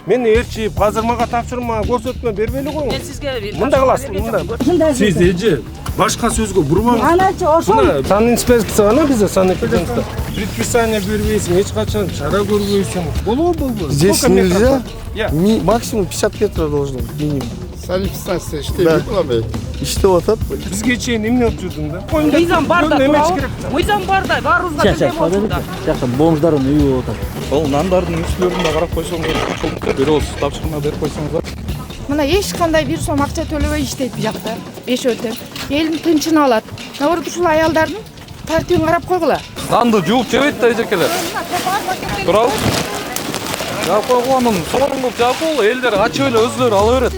Мен ээрчип, азыр мага тапшырма, көрсөтмө бербей эле коюңуз. Мен сизге Мында каласыз, мында. Сиз эже башка сөзгө бурбаңыз. Аначы ошол. Мына сан инспекция гана бизде санэпидемизде. Предписание бербейсиң, эч качан чара көрбөйсүң. Болобу? Здесь нельзя. Я. Максимум 50 метров должно быть, минимум. Санэпидстанция иштейбейт буламы? İşte o tat. Бизге чейин эмне болуп жүрдүң да? мыйзам бар да, эмес туурабы? керек да. Мыйзам бар да, баарыбызга бирдей болсун да. Жакшы бомждардын үйү болуп атат. Ол нандардын үстүлөрүн да карап койсоңуз, бирөөз тапшырма берип койсоңуз. Мына эч кандай бир сом акча төлөбөй иштейт бу жакта. Бешөтө. Элдин тынчын алат. Наоборот ушул аялдардын тартибин карап койгула. Нанды жууп жебейт да эжекелер. Туурабы? Жаап койгула, анын сорун кылып жаап койгула, элдер ачып эле өзүлөрү ала берет.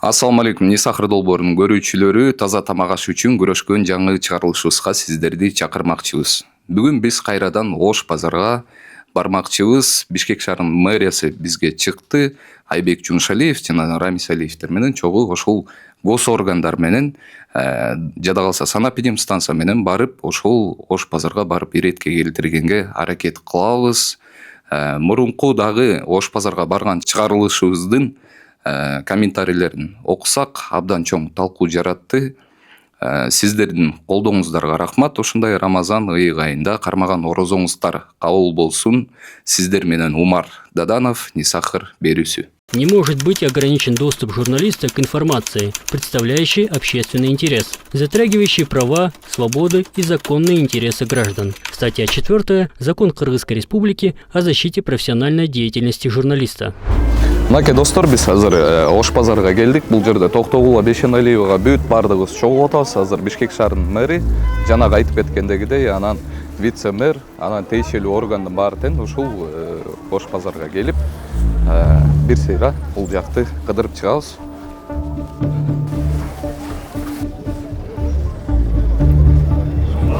Ассаламу алейкум, Нисахыр долбоорунун көрүүчүлөрү, таза тамак аш үчүн күрөшкөн жаңы чыгарылышыбызга сиздерди чакырмакчыбыз. Бүгүн биз кайрадан Ош базарга бармакчыбыз. Бишкек шаарынын мэриясы бизге чыкты. Айбек Жумшалиев жана Рамис Алиевтер менен чогуу ошол гос органдар менен жада калса санэпидемстанция менен барып, ошол Ош базарга барып иретке келтиргенге аракет кылабыз. Мурунку дагы Ош базарга барган чыгарылышыбыздын комментарийлерин окусак абдан чоң талкуу жаратты. Сиздердин колдооңуздарга рахмат. Ушундай Рамазан ыйык айында кармаган орозоңуздар кабыл болсун. Сиздер менен Умар Даданов, Нисахыр берүүсү. Не может быть ограничен доступ журналиста к информации, представляющей общественный интерес, затрагивающей права, свободы и законные интересы граждан. Статья 4. Закон Кыргызской Республики о защите профессиональной деятельности журналиста. Мынакей достор, биз азыр Ош базарга келдик. Бул жерде Токтогул Бешеналиевага бүт бардыгыбыз чогулуп атабыз. Азыр Бишкек шаарынын мэри жанагы айтып кеткендегидей, анан вице-мэр, анан тиешелүү органдын баары тең ушул Ош базарга келип, бир сыйра бул жакты кыдырып чыгабыз.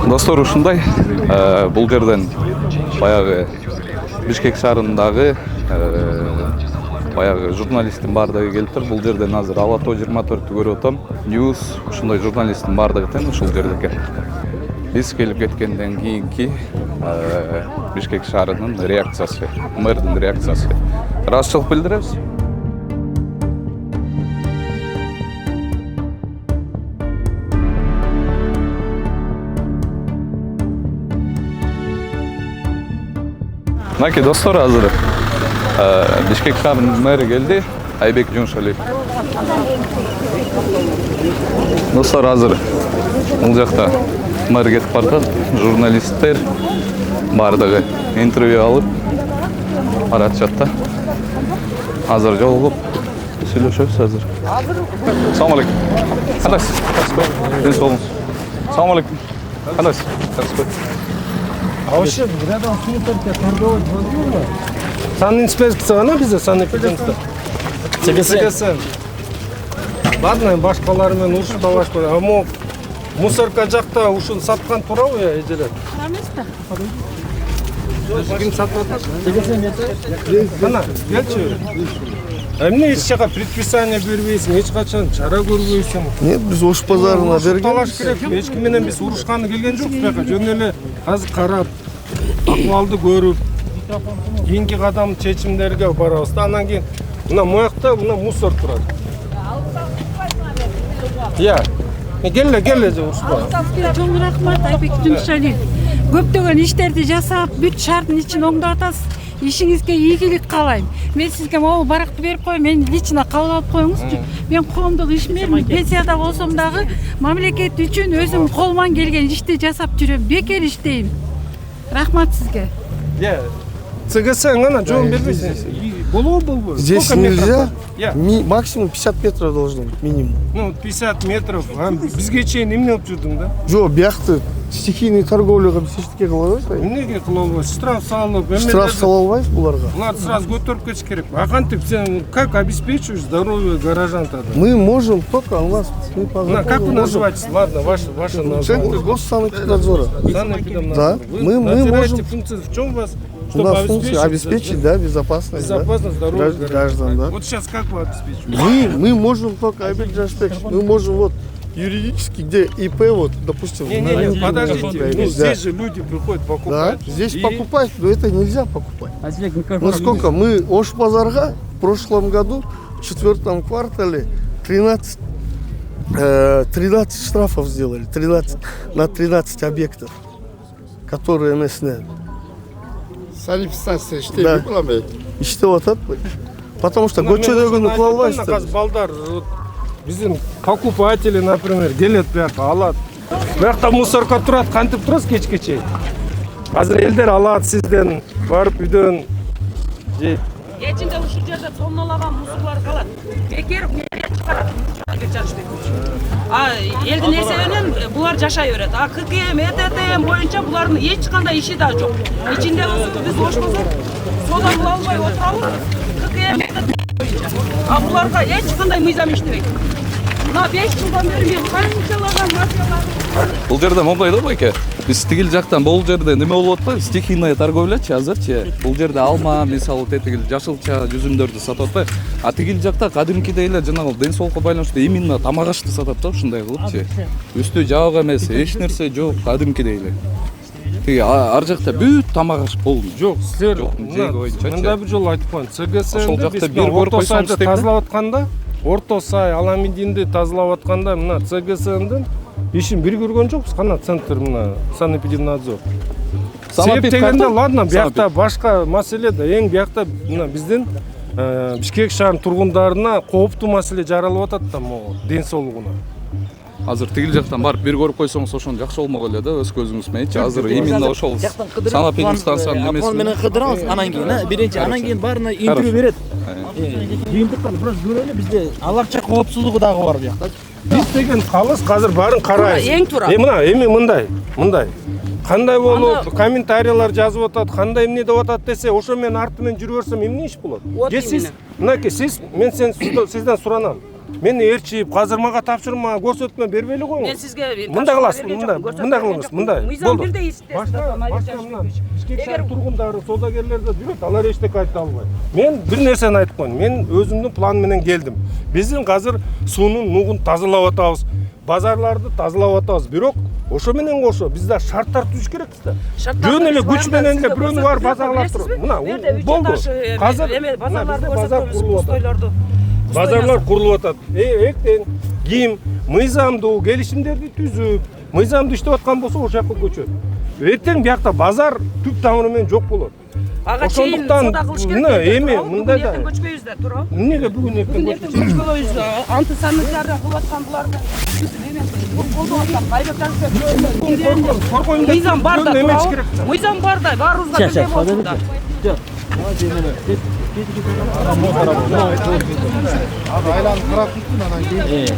Достор, ушундай бул жерден баягы Бишкек шаарындагы баягы журналисттин баардыгы келиптир. Бул жерден азыр Алато 24-тү көрүп атам. Ньюс ушундай журналисттин баардыгы тең ушул жерде экен. Биз келип кеткенден кийинки Бишкек шаарынын реакциясы, мэрдин реакциясы. Ыраазычылык билдиребиз. Мынакей достор, азыр Бишкек шаарынын мэри келди, Айбек Жумшалиев. Достор, азыр бул жакта мэр кетип баратат, журналисттер баардыгы интервью алып баратышат да. Азыр жолугуп сүйлөшөбүз азыр. Салам алейкум. Кандайсыз? Ден соолугуңуз. Салам алейкум. Кандайсыз? А вообще рядом с мусоркой торговать возможно? Сан инспекция гана бизде, санэпидемизде. ЦГС. Ладно, башкалар менен урушуп талашпай. Ама мусорка жакта ушуну саткан туурабы эжелер? Эмес да. Ким сатып атат? Мына, келчи. Эмне эч жака предписание бербейсиң, эч качан чара көрбөйсүң? Нет, biz Ош базарына берген. Талаш керек. Эч ким менен биз урушканы келген жокпуз буяка. Жөн эле азыр карап, акыбалды көрүп, кийинки кадам чечимдерге барабыз. Анан кийин мына моякта мына мусор турат. Я. Келе же урушпа. Чоң рахмат, Айбек Жумшалиев. Көптөгөн иштерди жасап, бүт шаардын ичин оңдоп атасыз. Ишиңизге ийгилик каалайм. Мен сизге могул баракты берип коем, мени лично кабыл алып коюңузчу. Мен коомдук ишмермин, пенсияда болсом дагы мамлекет үчүн өзүм колуман келген ишти жасап жүрөм. Бекер иштейм. Рахмат сизге. ЦГС ана жооп бербейсиң. Болобу? Здесь нельзя. Максимум 50 метров должно быть, минимум. Ну, 50 метров. Бизге чейин эмне болуп жүрдүң да? Жок, биякты стихийный торговляга биз эчтеке кыла албайбыз. Эмнеге кыла албайсыз? Штраф салып, Штраф сала албайбыз буларга. Булар сразу көтөрүп кетиш керек. А кантип сен как обеспечиваешь здоровье горожан тогда? Мы можем только у нас. Как вы называетесь? Ладно, ваше название. Центр госсанэпиднадзора. Да. Мы можем. Функция в чем у вас? У нас функция обеспечить, да, безопасность здоровье граждан, да. Вот сейчас как вы обеспечиваете? Мы можем только, Айбек Жумшалиев, мы можем вот юридически, где ИП, вот, допустим. Не, подождите, ну, Да. здесь же люди приходят Да, покупать. здесь И- покупать, но это нельзя покупать. Азизбек Ну микрофон. сколько? Мы Ош-базарға в прошлом году, в 4 квартале, 13 штрафов сделали, 13 на 13 объектов, которые местные. Санэпидстанция иштей Да. бул аме. İşte вот это. Потому что көчөдөгү кылалбайсыздар. Қазір балдар вот, биздин покупатели, например, келет бияка алат. Биякта мусорка турат, кантип турасыз кечке чейин. Азыр элдер алат сизден, барып үйдөн жейт. Ичинде ушул жерде тонналаган мусорлар калат. Бекер чыгарат. Элдин эсебинен булар жашай берет. ККМ, ЭТТМ боюнча булардын эч кандай иши да жок. Ичинде биз Ошбазар соода кыла албай отурабыз. ККМ боюнча. Буларга эч кандай мыйзам иштебейт. Мына 5 жылдан бери мен канчалаган мафиялар. Бул жерде момдай да байке. Биз тигил жактан бул жерде неме болуп атпайбы? Стихийная торговлячы азырчы. Бул жерде алма, мисалы тетигил жашылча жүзүмдөрдү сатып атпайбы? А тигил жакта кадимкидей эле жанагы ден соолукка байланыштуу именно тамак ашты сатат да ушундай кылыпчы. Үстү жабык эмес, эч нерсе жок, кадимкидей эле. Тиги ар жакта бүт тамак аш болду. Жок, силер жеги боюнчачы. мында бир жолу айтып коеюн. Ошол ЦГСНди жакта биз бир көрүп орто койсоңуз сайды дейм да. тазалап атканда, орто сай, Аламидинди тазалап атканда мына ЦГСНдин ишин бир көргөн жокпуз. Кана центр мына санэпидемнадзор. Себеп дегенде, ладно, биякта башка маселе да, эң биякта мына биздин Бишкек шаарынын тургундарына кооптуу маселе жаралып атат да могу ден соолугуна. Азыр тигил жактан барып бир көрүп койсоңуз ошону жакшы болмок эле да, өз көзүңүз мененчи. Азыр именно ошол санэпидемстанциянын Апон менен немеси. кыдырабыз, анан кийин, биринчи, анан кийин баарына интервью берет. Жыйынтыктан бирок көрөлү, бизде алакча коопсуздугу дагы бар биякта. Биз деген калыс азыр баарын карайбыз. Эң туура. Мына эми мындай. Кандай болуп, комментарийлер жазып атат, кандай эмне деп атат десе, ошо мен арты менен жүрүп берсем эмне иш болот? Же сиз, мынакей, мен сизден суранам. Мени ээрчип, казыр мага тапшырма, көрсөтмө бербейли Мен коюңуз. сизге Мындай кыласыз, мындай кылыңыз, мындай. Мыйзам бирдей иштесиз. Башка мына Бишкек шаар тургундары, саудагерлер да жүрөт, алар эчтеке айта албайт. Мен бир нерсени айтып коеюн. Мен өзүмдүн план менен келдим. Биздин азыр суунун нугун тазалап атабыз, базарларды тазалап атабыз. Бирок ошо менен кошо биз да шарттар түзүш керекпиз да. Жөн эле күч менен эле бирөөнү барып базарлап туруп. Мына болду. Азыр базарларды базар көрсөтөбүз, курулуп атат. устойлорду. Базарлар курулуп атат. Эртең ким мыйзамдуу келишимдерди түзүп, мыйзамдуу иштеп аткан болсо ошол жака көчөт. Эртең биякта базар түп тамыры менен жок болот. Ага чейин соода кылыш керек. Эми мындай да. Көчпөйбүз да, туурабы? Эмнеге бүгүн Бүгүн эртең көчкөлөйбүз. Антисанитария кылып аткан буларды. Мыйзам бар да, туурабы? Мыйзам бар да, баарыбызга бирдей болсун да. Айланып карап туруптун анан кийин.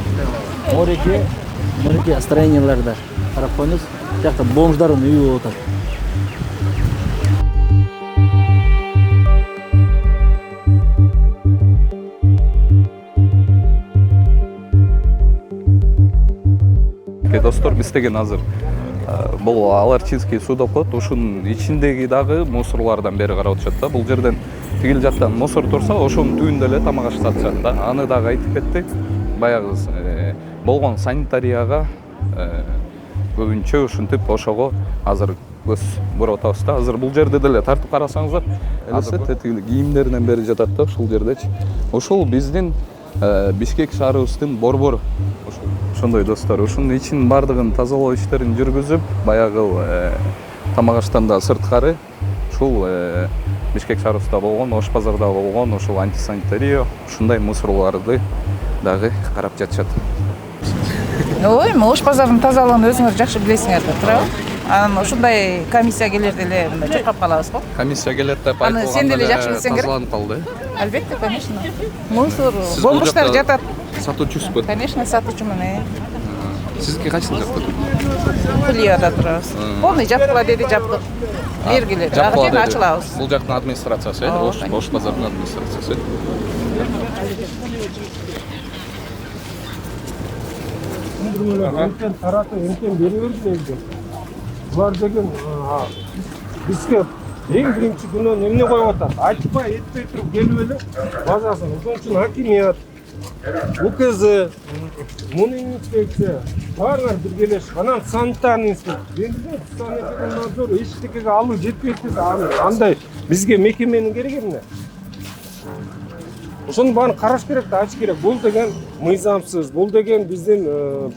Мореке строенияларда карап коюңуз. Жакта бомждардын үйү болуп атат. Достор, биз деген азыр бул Аларчинский суу деп коет, ушунун ичиндеги дагы мусорлардан бери карап атышат да. Бул жерден тигил жактан мусор турса, ошонун түбүндө эле тамак аш сатышат да. Аны дагы айтып кетти. Баягы болгон санитарияга көбүнчө ушинтип ошого азыр көз буруп атабыз да. Азыр бул жерде деле тартып карасаңыздар, элестет тетигил кийимдеринен бери жатат да ушул жердечи. Ошол биздин Бишкек шаарыбыздын борбору. Ошондой достор, ушунун ичин бардыгын тазалоо иштерин жүргүзүп, баягы тамак аштан да сырткары ушул Бишкек шаарыбызда болгон, Ош базарда болгон ушул антисанитария, ушундай мусорларды дагы карап жатышат. Ой, Ош базарын тазалыгын өзүңөр жакшы билесиңер да, туурабы? Анан ушундай комиссия келерде эле чуркап калабыз го. Комиссия келет деп Аны сен деле жакшы билсең керек. тазаланып калды. Албетте, конечно. Мусор, болгучтар жатат. Сатуучусузбу? Конечно, сатуучумун. Сиздики кайсыл жакта турат? Кулияда турабыз. Полный жапкыла деди, жаптык. Бергиле. Ага кийин ачылабыз. Бул жактын администрациясы, Ош базарынын администрациясы. Энтен таратып, энтен бере берди. Булар деген бизге эң биринчи күнөө эмне коюп атат? Айтпай, этпей туруп келип эле базасын. Ошон үчүн хакимият УКЗ, муний инспекция, баарыңар биргелешип, анан санитарный инспекция. Енді санитарный надзор эчтекеге алуу жетпейт десе, андай бизге мекеменин кереги эмне? Ошонун баарын караш керек да, ач керек. Бул деген мыйзамсыз, бул деген биздин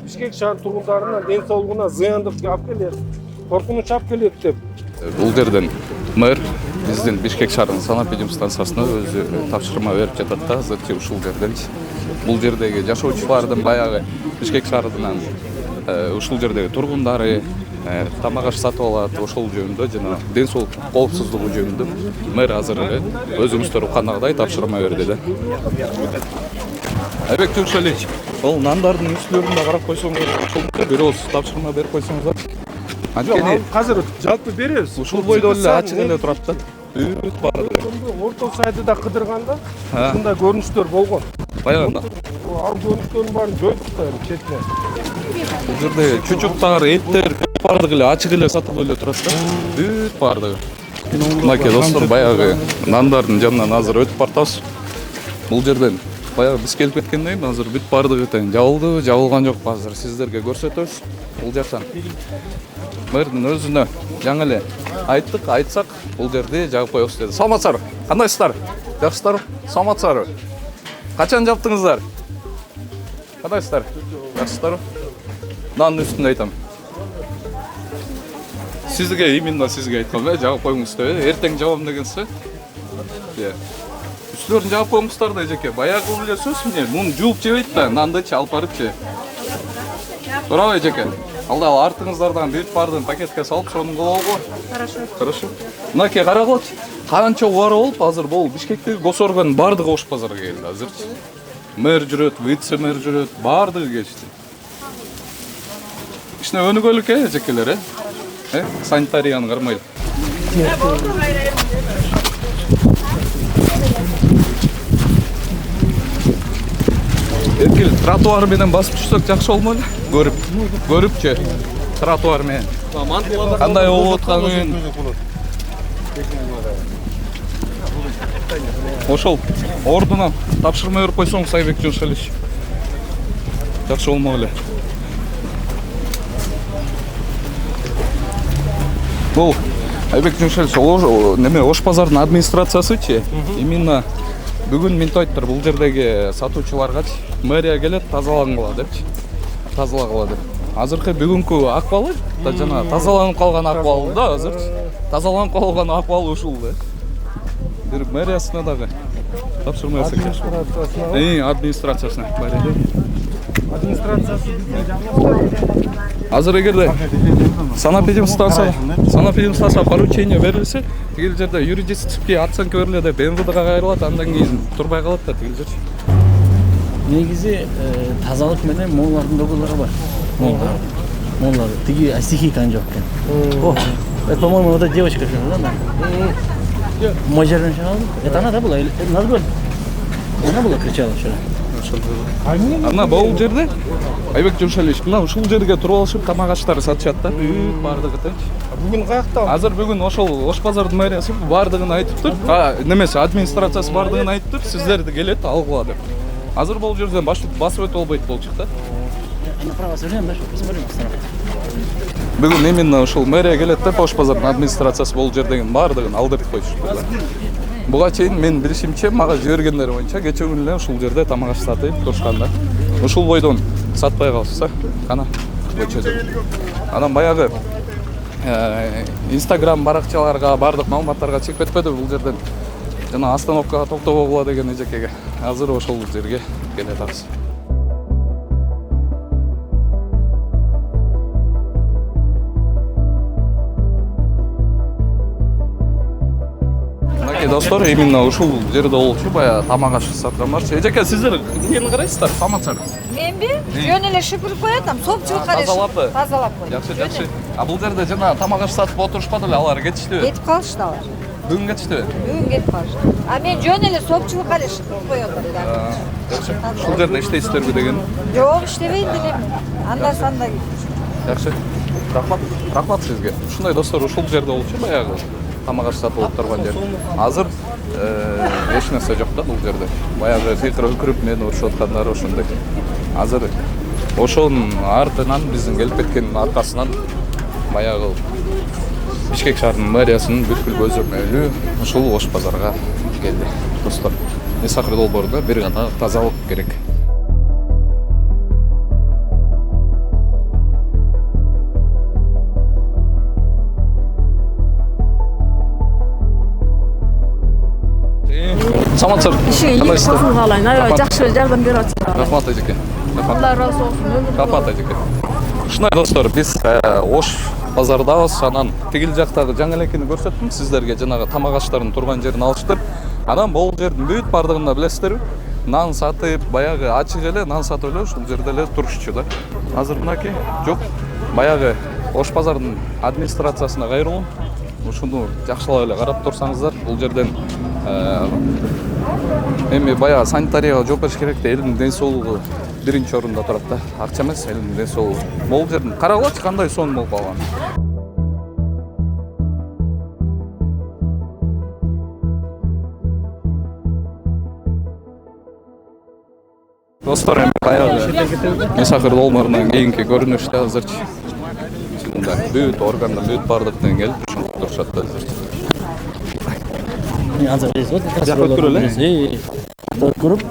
Бишкек шаар тургундарынын ден соолугуна зыяндык алып келет, коркунуч алып келет деп. Бул жерден мэр биздин Бишкек шаарынын санэпидемстанциясына өзү тапшырма берип жатат да, азырчы ушул жерден. Бул жердеги жашоочулардын баягы Бишкек шаарынын ушул жердеги тургундары тамак аш сатып алат, ошол жөнүндө жана ден соолук коопсуздугу жөнүндө мэр азыр өзүңүздөр уккандагыдай тапшырма берди да. Айбек Тюкшалич, бул нандардын үстүлөрүн да карап койсоңуз, ошол бир ооз тапшырма берип койсоңуздар. Анткени азыр жалпы беребиз. Ушул бойдо эле ачык эле турат да. Бүт баары. Орто сайдыда кыдырганда ушундай көрүнүштөр болгон. Баягында. Ал көрүнүштөрдүн баарын жоюп коелу четине. Бул жерде чучуктар, эттер баардыгы эле ачык эле сатылып эле турат да. Бүт баардыгы. Мынакей достор, баягы нандардын жанынан азыр өтүп бартабыз. Бул жерден баягы биз келип кеткенден кийин азыр бүт баардыгы тең жабылды, жабылган жок. Азыр сиздерге көрсөтөбүз. Бул жактан мэрдин өзүнө жаңы эле айттык, айтсак бул жерди жабып коебуз деди. Саламатсыздар. Кандайсыздар? Жакшысыздарбы? Саламатсыздарбы? Качан жаптыңыздар? Кандайсыздар? Жакшысыздарбы? Нанын үстүндө айтам. Сизге, именно сизге айткам, жабып коюңуз деп, эртең жабам дегенсиз. Үстүлөрүн жабып коюңуздар да эжеке. Баягы эле сөз эмне? Муну жууп жебейт да, нандычы алып барып же. Туурабы эжеке? Алда артыңыздардан бүт баардыгын пакетке салып, сонун кылабы? Хорошо. Мынакей карагылчы. Канча убары болуп, азыр бул Бишкектеги госоргандын баардыгы Ош базарга келди азырчы. Мэр жүрөт, вице-мэр жүрөт, баардыгы келишти. Кичине өнүгөлүк эжекелер, санитарияны кармайлы. Эркел тротуар менен басып түшсөк жакшы болмойлу? Көрүпчү тротуар менен. Кандай болуп атканын. Ошол ордуна тапшырма берип койсоңуз Айбек Жошалич. Жакшы болмок эле. Бул Айбек Жошалич, неме Ош базардын администрациясычы именно бүгүн ментойттор бул жердеги сатуучуларга мэрия келет, тазалагыла депчи. Тазалагыла деп. Азыркы бүгүнкү акыбалы да жана тазаланып калган акыбалы да азырчы. Тазаланып калган акыбалы ушул да. Бир мэриясына дагы тапшырма берсек жакшы. Администрациясына. Администрациясы биздин жагыбызда. Азыр эгерде санэпидемстанция поручение берилсе, тигил жерде юридический оценка берилет деп МВДга кайрылат, андан кийин турбай калат да тигил жерчи. Негизи тазалык менен моолардын доголору бар. Моолар тиги стихийкан жок экен. О, это, по-моему, вот эта девочка жила, да? Мажарин шагал. Это она, да, была? Она была кричала вчера. Ана бул жерде Айбек Жошалич, мына ушул жерге туруп алышып тамак аштары сатышат да. Бүт баардыгы тең. Бүгүн каякта? Азыр бүгүн ошол Ош базардын мэриясы баардыгын айтыптыр. Немесе администрациясы баардыгын айтыптыр. Сиздерди келет алгыла деп. Азыр бул жерден басып өтө болбойт болчук да. Направо свернем, да, что посмотрим. Бүгүн именно ушул мэрия келет деп Ош базардын администрациясы бул жердегин баардыгын алдырып коюшту. Буга чейин мен билишимче мага жибергендери боюнча кечээ күнү эле ушул жерде тамак аш сатып турушкан да. Ушул бойдон сатпай калышса, кана көчөдө. Анан баягы Instagram баракчаларга, бардык маалыматтарга чыгып кетпеди бул жерден. Жана остановкага токтогула деген эжекеге. Азыр ошол жерге келе жатабыз. Достор, именно ушул жерде болчу, баягы тамак аш саткан барчу. Эжеке, сиздер эмнени карайсыздар? Саламатсыздар. Менби жөн эле шыпырып коём, сопчулукка тазалап коём. Жакшы. А бул жерде жана тамак аш сатып отурушпады эле, алар кетиштиби? Кетип калышты алар. Бүгүн кетиштиби? Бүгүн кетип калышты. А мен жөн эле сопчулукка эле шыпырып коём да. Жакшы. Ушул жерде иштейсиздерби деген? Жок, иштебейт элем. Анда-санда. Жакшы. Рахмат сизге. Ушундай достор ушул жерде болчу баягы. тамак аш сатылып турган жер. Азыр эч нерсе жок да бул жерде. Баягы сыйкыр өкүрүп мени урушуп аткандар ошондой. Азыр ошонун артынан биздин келип кеткендин аркасынан баягы Бишкек шаарынын мэриясынын бүткүл көзөмөлү ушул Ош базарга келди. Достор, Исахыр долбоорунда бир гана тазалык керек. Саламатсыздар. Кандайсыздар? Калайын, аябай жакшы жардам берип атасыздар. Рахмат эжеке. Алла разы болсун. Рахмат эжеке. Ушундай достор, биз Ош базардабыз, анан тигил жактагы жаңы элекени көрсөттүм сиздерге, жанагы тамак аштардын турган жерин алыштыр. Анан бул жердин бүт бардыгын билесиздерби? Нан сатып, баягы ачык эле нан сатып эле ушул жерде эле турушчу да. Азыр мынакей жок. Баягы Ош базарынын администрациясына кайрылам. Ушуну жакшылап эле карап турсаңыздар, бул жерден эми баягы санитарияга жооп бериш керек да, элдин ден соолугу биринчи орунда турат да. Акча эмес, элдин ден соолугу. Бул жердин карагылачы кандай сон болуп калган. Достор, эми баягы Исахыр долбоорунун кийинки көрүнүштү азырчы. Мында бүт органдар, бүт бардыктан келип турушат да азыр. Азыр вот көрүп,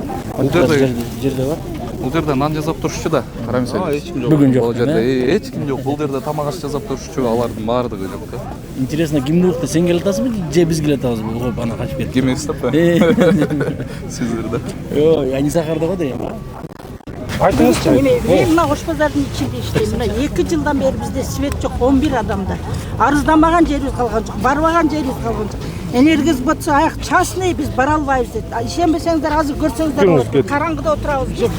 жерде бар. Бул жерде нан жасап турушчу да, караңыз эле. Бүгүн жок. Бул жерде эч ким жок. Бул жерде тамак аш жасап турушчу, алардын баардыгы жок да. Интересно, кимди укты? Сен келе атасызбы же биз келе атабызбы? Ого, ана качып кетти. Ким эстеп да? Сиздер да. Ой, ани Сахарда го дейм. Айтыңызчы. Мен мына Ош базарынын ичинде иштейм. Мына 2 жылдан бери бизде свет жок, 11 адамдар. Арыздамаган жерибиз калган жок, барбаган жерибиз калган жок. Энергиясы болсо аяк частный биз бара албайбыз дейт. Ишенбесеңиздер азыр көрсөңүздөр караңгыда отурабыз дейт.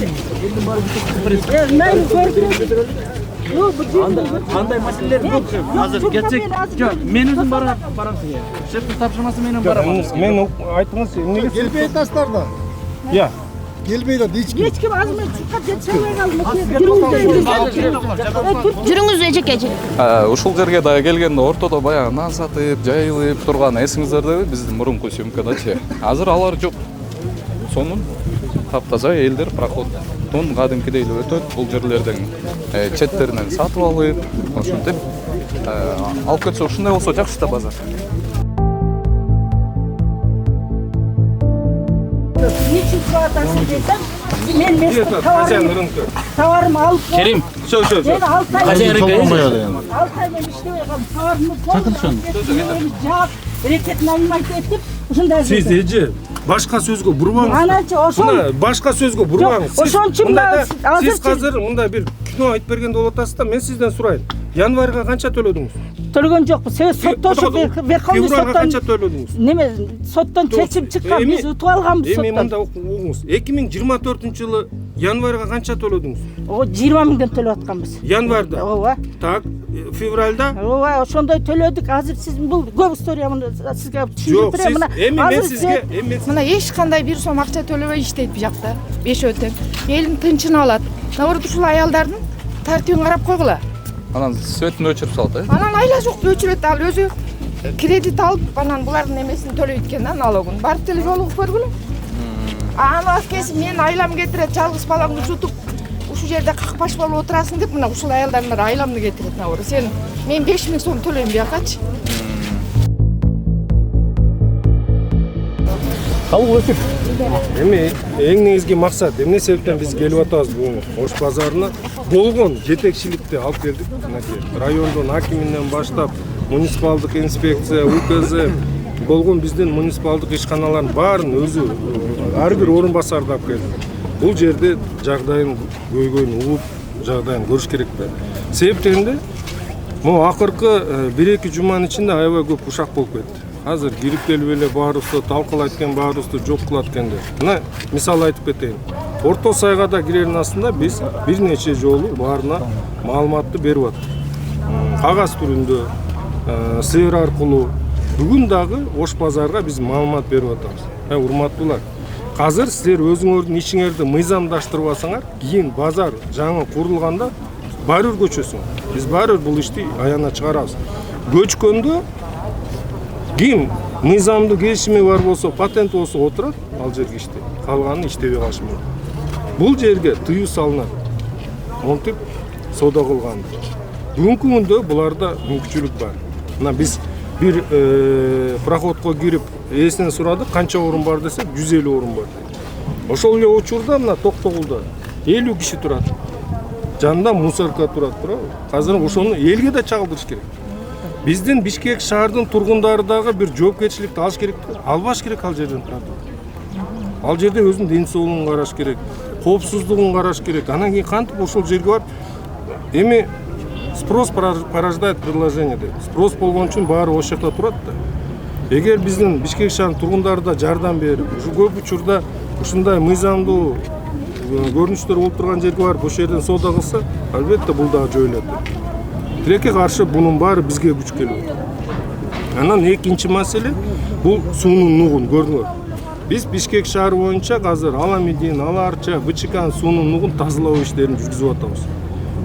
Кандай маселелер көп? Азыр кетсек, жок, мен өзүм барам сизге. Шефтин тапшырмасы менен барам. Мен айтыңыз, эмнеге Келбей атасыздар да. Я. Келбейди, Эч ким азыр мен чукка жетише албай калдым. Жүрүңүз эжеке. Ушул жерге дагы келгенде ортодо баягы нан сатып, жайылып турган эсиңиздердеби биздин мурунку съемкадачы. Азыр алар жок. Сонун таптаза элдер проходтон кадимкидей эле өтөт. Бул жерлерден четтеринен сатып алып, ошентип алып кетсе ушундай болсо жакшы да базар. Ничего атасы десем, мен товарым алып Керим, мен 6 ай Хозяин иштебей калдым. Товарымды жаап, рекет нанимать этип, ушундай. Сиз эже башка сөзгө бурбаңыз. Ананчы ошол башка сөзгө бурбаңыз. Ошончун Сиз азыр мында бир күнөө айтып бергенде болуп атасыз да, мен сизден сурайын. Январга канча төлөдүңүз? Төлөгөн жокпу. Соттошуп Верховный соттон канча төлөдүңүз? Неме, соттон чечим чыккан, биз утуп алганбыз соттон. Эми мында угуңуз. 2024-жылы январга канча төлөдүңүз? О, 20 миңден төлөп атканбыз. Январда. Ооба. Так, февралда? Ооба, ошондой төлөдүк. Азыр сиз бул көп историяны сизге түшүндүрүп берем. Мына мен сизге Мына эч кандай бир сом акча төлөбөй иштейт бу жакта. Бешөтөң. Элдин тынчын алат. Наоборот ушул аялдардын тартибин карап койгула. Анан светин өчүрүп салат, Анан айла жок өчүрөт, ал өзү кредит алып, анан булардын эмесин төлөйт экен да, налогун. Барып деле жолугуп көргүлө. Аны кесип мен айлам кетирет, жалгыз балаңды жутуп, ушул жерде какпаш болуп отурасың деп, мына ушул аялдар айламды кетирет, наоборот. Мен 5000 сом төлөйм буякачы. Кабыл өсүп. Эми эң негизги максат эмне себептен биз келип атабыз бүгүн Ош базарына? Болгон жетекчиликти алып келдик. Мынакей райондун акиминен баштап муниципалдык инспекция, УКЗ болгон биздин муниципалдык ишканалардын баарын өзү ар бир орун басарды алып келди. Бул жерде жагдайын көйгөйүн угуп, жагдайын көрүш керек да. Себеп дегенде, могу акыркы 1-2 жуманын ичинде аябай көп ушак болуп кетти. Азыр кирип келип эле баарыбызды талкалайт экен, баарыбызды жок кылат экен деп. Мына мисал айтып кетейин. Орто Сайгада кирердин астында биз бир нече жолу баарына маалыматты берип аттык. Кагаз түрүндө, сыр аркылуу бүгүн дагы Ош базарга биз маалымат берип атабыз. Урматтуулар, азыр силер өзүңөрдүн ишиңерди мыйзамдаштырып алсаңар, кийин базар жаңы курулганда баары бир көчөсүң. Биз баары бир бул ишти аянына чыгарабыз. Көчкөндө Ким мыйзамдуу келишими бар болсо, патент болсо отурат, ал жерге иштейт. Калганын иштебей калышы мүмкүн. Бул жерге тыюу салынат. Монтип соода кылган. Бүгүнкү күндө буларда мүмкүнчүлүк бар. Мына биз бир проходко кирип, ээсинен сурадык, канча орун бар десек, 150 орун бар. Ошол эле учурда мына Токтогулда 50 киши турат. Жанында мусорка турат, туурабы? Азыр ошону элге да чагылдырыш керек. Биздин Бишкек шаардын тургундары дагы бир жоопкерчиликти алыш керек. Албаш керек ал жерден турат. Ал жерде өзүнүн ден соолугун караш керек, коопсуздугун караш керек. Анан кийин кантип ошол жерге барып, эми спрос порождает предложение дейт. Спрос болгон үчүн баары ошол жакта турат да. Эгер биздин Бишкек шаарынын тургундары да жардам берип, көп учурда ушундай мыйзамдуу көрүнүштөр болуп турган жерге барып, ошол жерден соода кылса, албетте бул дагы жоюлат. Тилекке каршы бунун баары бизге күч келип атат. Анан экинчи маселе бул суунун нугун көрдүңөр. Биз Бишкек шаары боюнча азыр Аламедин, Аларча, БЧКнын суунун нугун тазалоо иштерин жүргүзүп атабыз.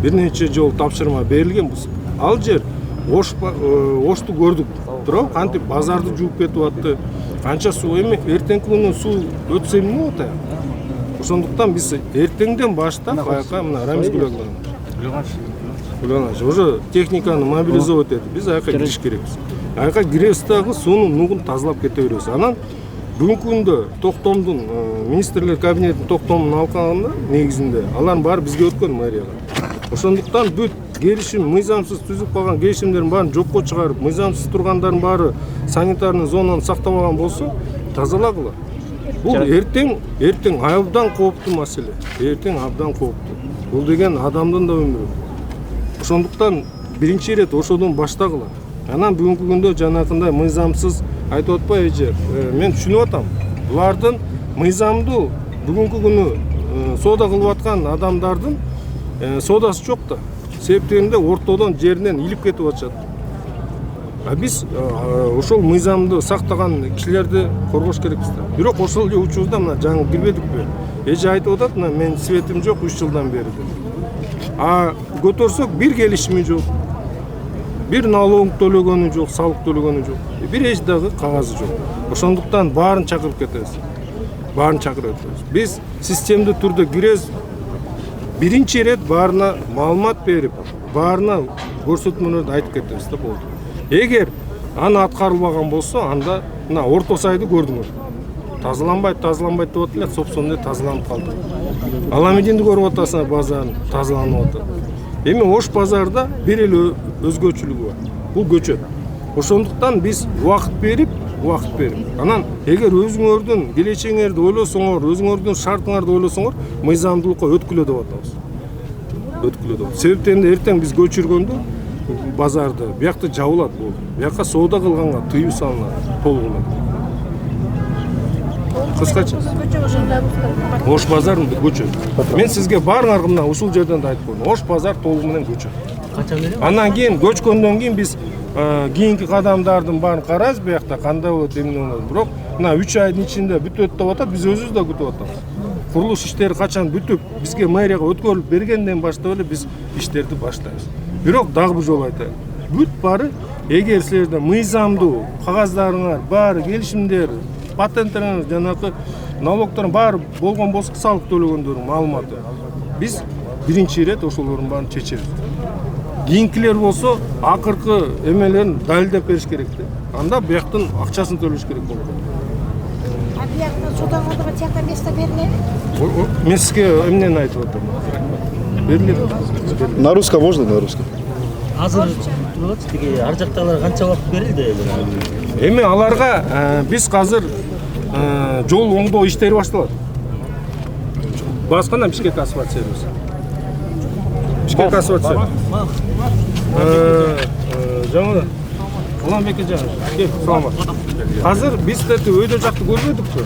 Бир нече жолу тапшырма берилген бул. Ал жер ошту көрдүк. Туурабы? Кантип базарды жууп кетип атты. Канча суу эми эртеңки күнү суу өтсө эмне болот? Ошондуктан биз эртеңден баштап аяка мына Рамиз Гүлганович уже техниканы мобилизовать этип биз аяка кириш керекпиз. Аяка киребиз дагы суунун нугун тазалап кете беребиз. Анан бүгүнкү күндө токтомдун министрлер кабинетинин токтомун алкагында негизинде алардын баары бизге өткөн мэрияга. Ошондуктан бүт келишим мыйзамсыз түзүп калган келишимдердин баарын жокко чыгарып, мыйзамсыз тургандардын баары санитарный зонаны сактабаган болсо тазалагыла. Бул эртең абдан кооптуу маселе. Эртең абдан кооптуу. Бул деген адамдын да өмүрү. Ошондуктан биринчи ирет ошодон баштагыла. Анан бүгүнкү күндө жанакындай мыйзамсыз айтып атпайбы эже? Мен түшүнүп атам. Булардын мыйзамдуу бүгүнкү күнү соода кылып аткан адамдардын соодасы жок да. Себептегенде ортодон жеринен илип кетип атышат. Биз ошол мыйзамды сактаган кишилерди коргош керекпиз да. Бирок ошол эле учурда мына жаңы кирбедикпи? Эже айтып атат, мына мен светим жок 3 жылдан бери деп. Көтөрсөк бир келишими жок. Бир налог төлөгөнү жок, салык төлөгөнү жок. Бир эч дагы кагазы жок. Ошондуктан баарын чакырып кетебиз. Биз системдүү түрдө киребиз. Биринчи ирет баарына маалымат берип, баарына көрсөтмөлөрдү айтып кетебиз да болду. Эгер аны аткарылбаган болсо, анда мына орто сайды көрдүңөр. Тазаланбайт деп атылат, собственно тазаланып калды. Аламединди көрүп атасыңар, базарын тазаланып атат. Эми Ош базарда бир эле өзгөчөлүгү бар. Бул көчөт. Ошондуктан биз убакыт берип, анан эгер өзүңөрдүн келечегиңерди ойлосоңор, өзүңөрдүн шартыңарды ойлосоңор, мыйзамдуулукка өткүлө деп атабыз. Себептен эртең биз көчүргөндө базарды биякта жабылат бул. Бияка соода кылганга тыюу салынат толугунан. Кыскача Ош базарын көчөт. Мен сизге баарыңарга мына ушул жерден да айтып коеюн. Ош базар толугу менен көчөт. Андан кийин көчкөндөн кийин биз кийинки кадамдардын баарын карайбыз, биякта кандай болот, эмне болот. Бирок мына 3 айдын ичинде бүтөт деп атат, биз өзүбүз да күтүп атабыз. Курулуш иштери качан бүтүп, бизге мэрияга өткөрүлүп бергенден баштап эле биз иштерди баштайбыз. Бирок дагы бир жолу айтайын. Бүт баары эгер силерде мыйзамдуу кагаздарыңар баары, келишимдер, патенттериңер, жанакы налогторун баары болгон болсо, салык төлөгөндөрүн маалыматы. Биз биринчи ирет ошолордун баарын чечебиз. Кийинкилер болсо, акыркы эмелерин далилдеп бериш керек да. Анда бияктын акчасын төлөш керек болот. Бияктан соода кылдырган тияктан место берилеби? Мен сизге эмнени айтып атам? Берилет. На русском можно, на русском? Азыр турат, тиги ар жактагылар канча убакыт берилди? Эми аларга биз азыр жол оңдоо иштери башталат. Баскана Бишкек асфальт сервис. Бишкек асфальт сервис. Жаңы Уланбек эже, саламат. Азыр биз өйдө жакты көрбөдүкпү?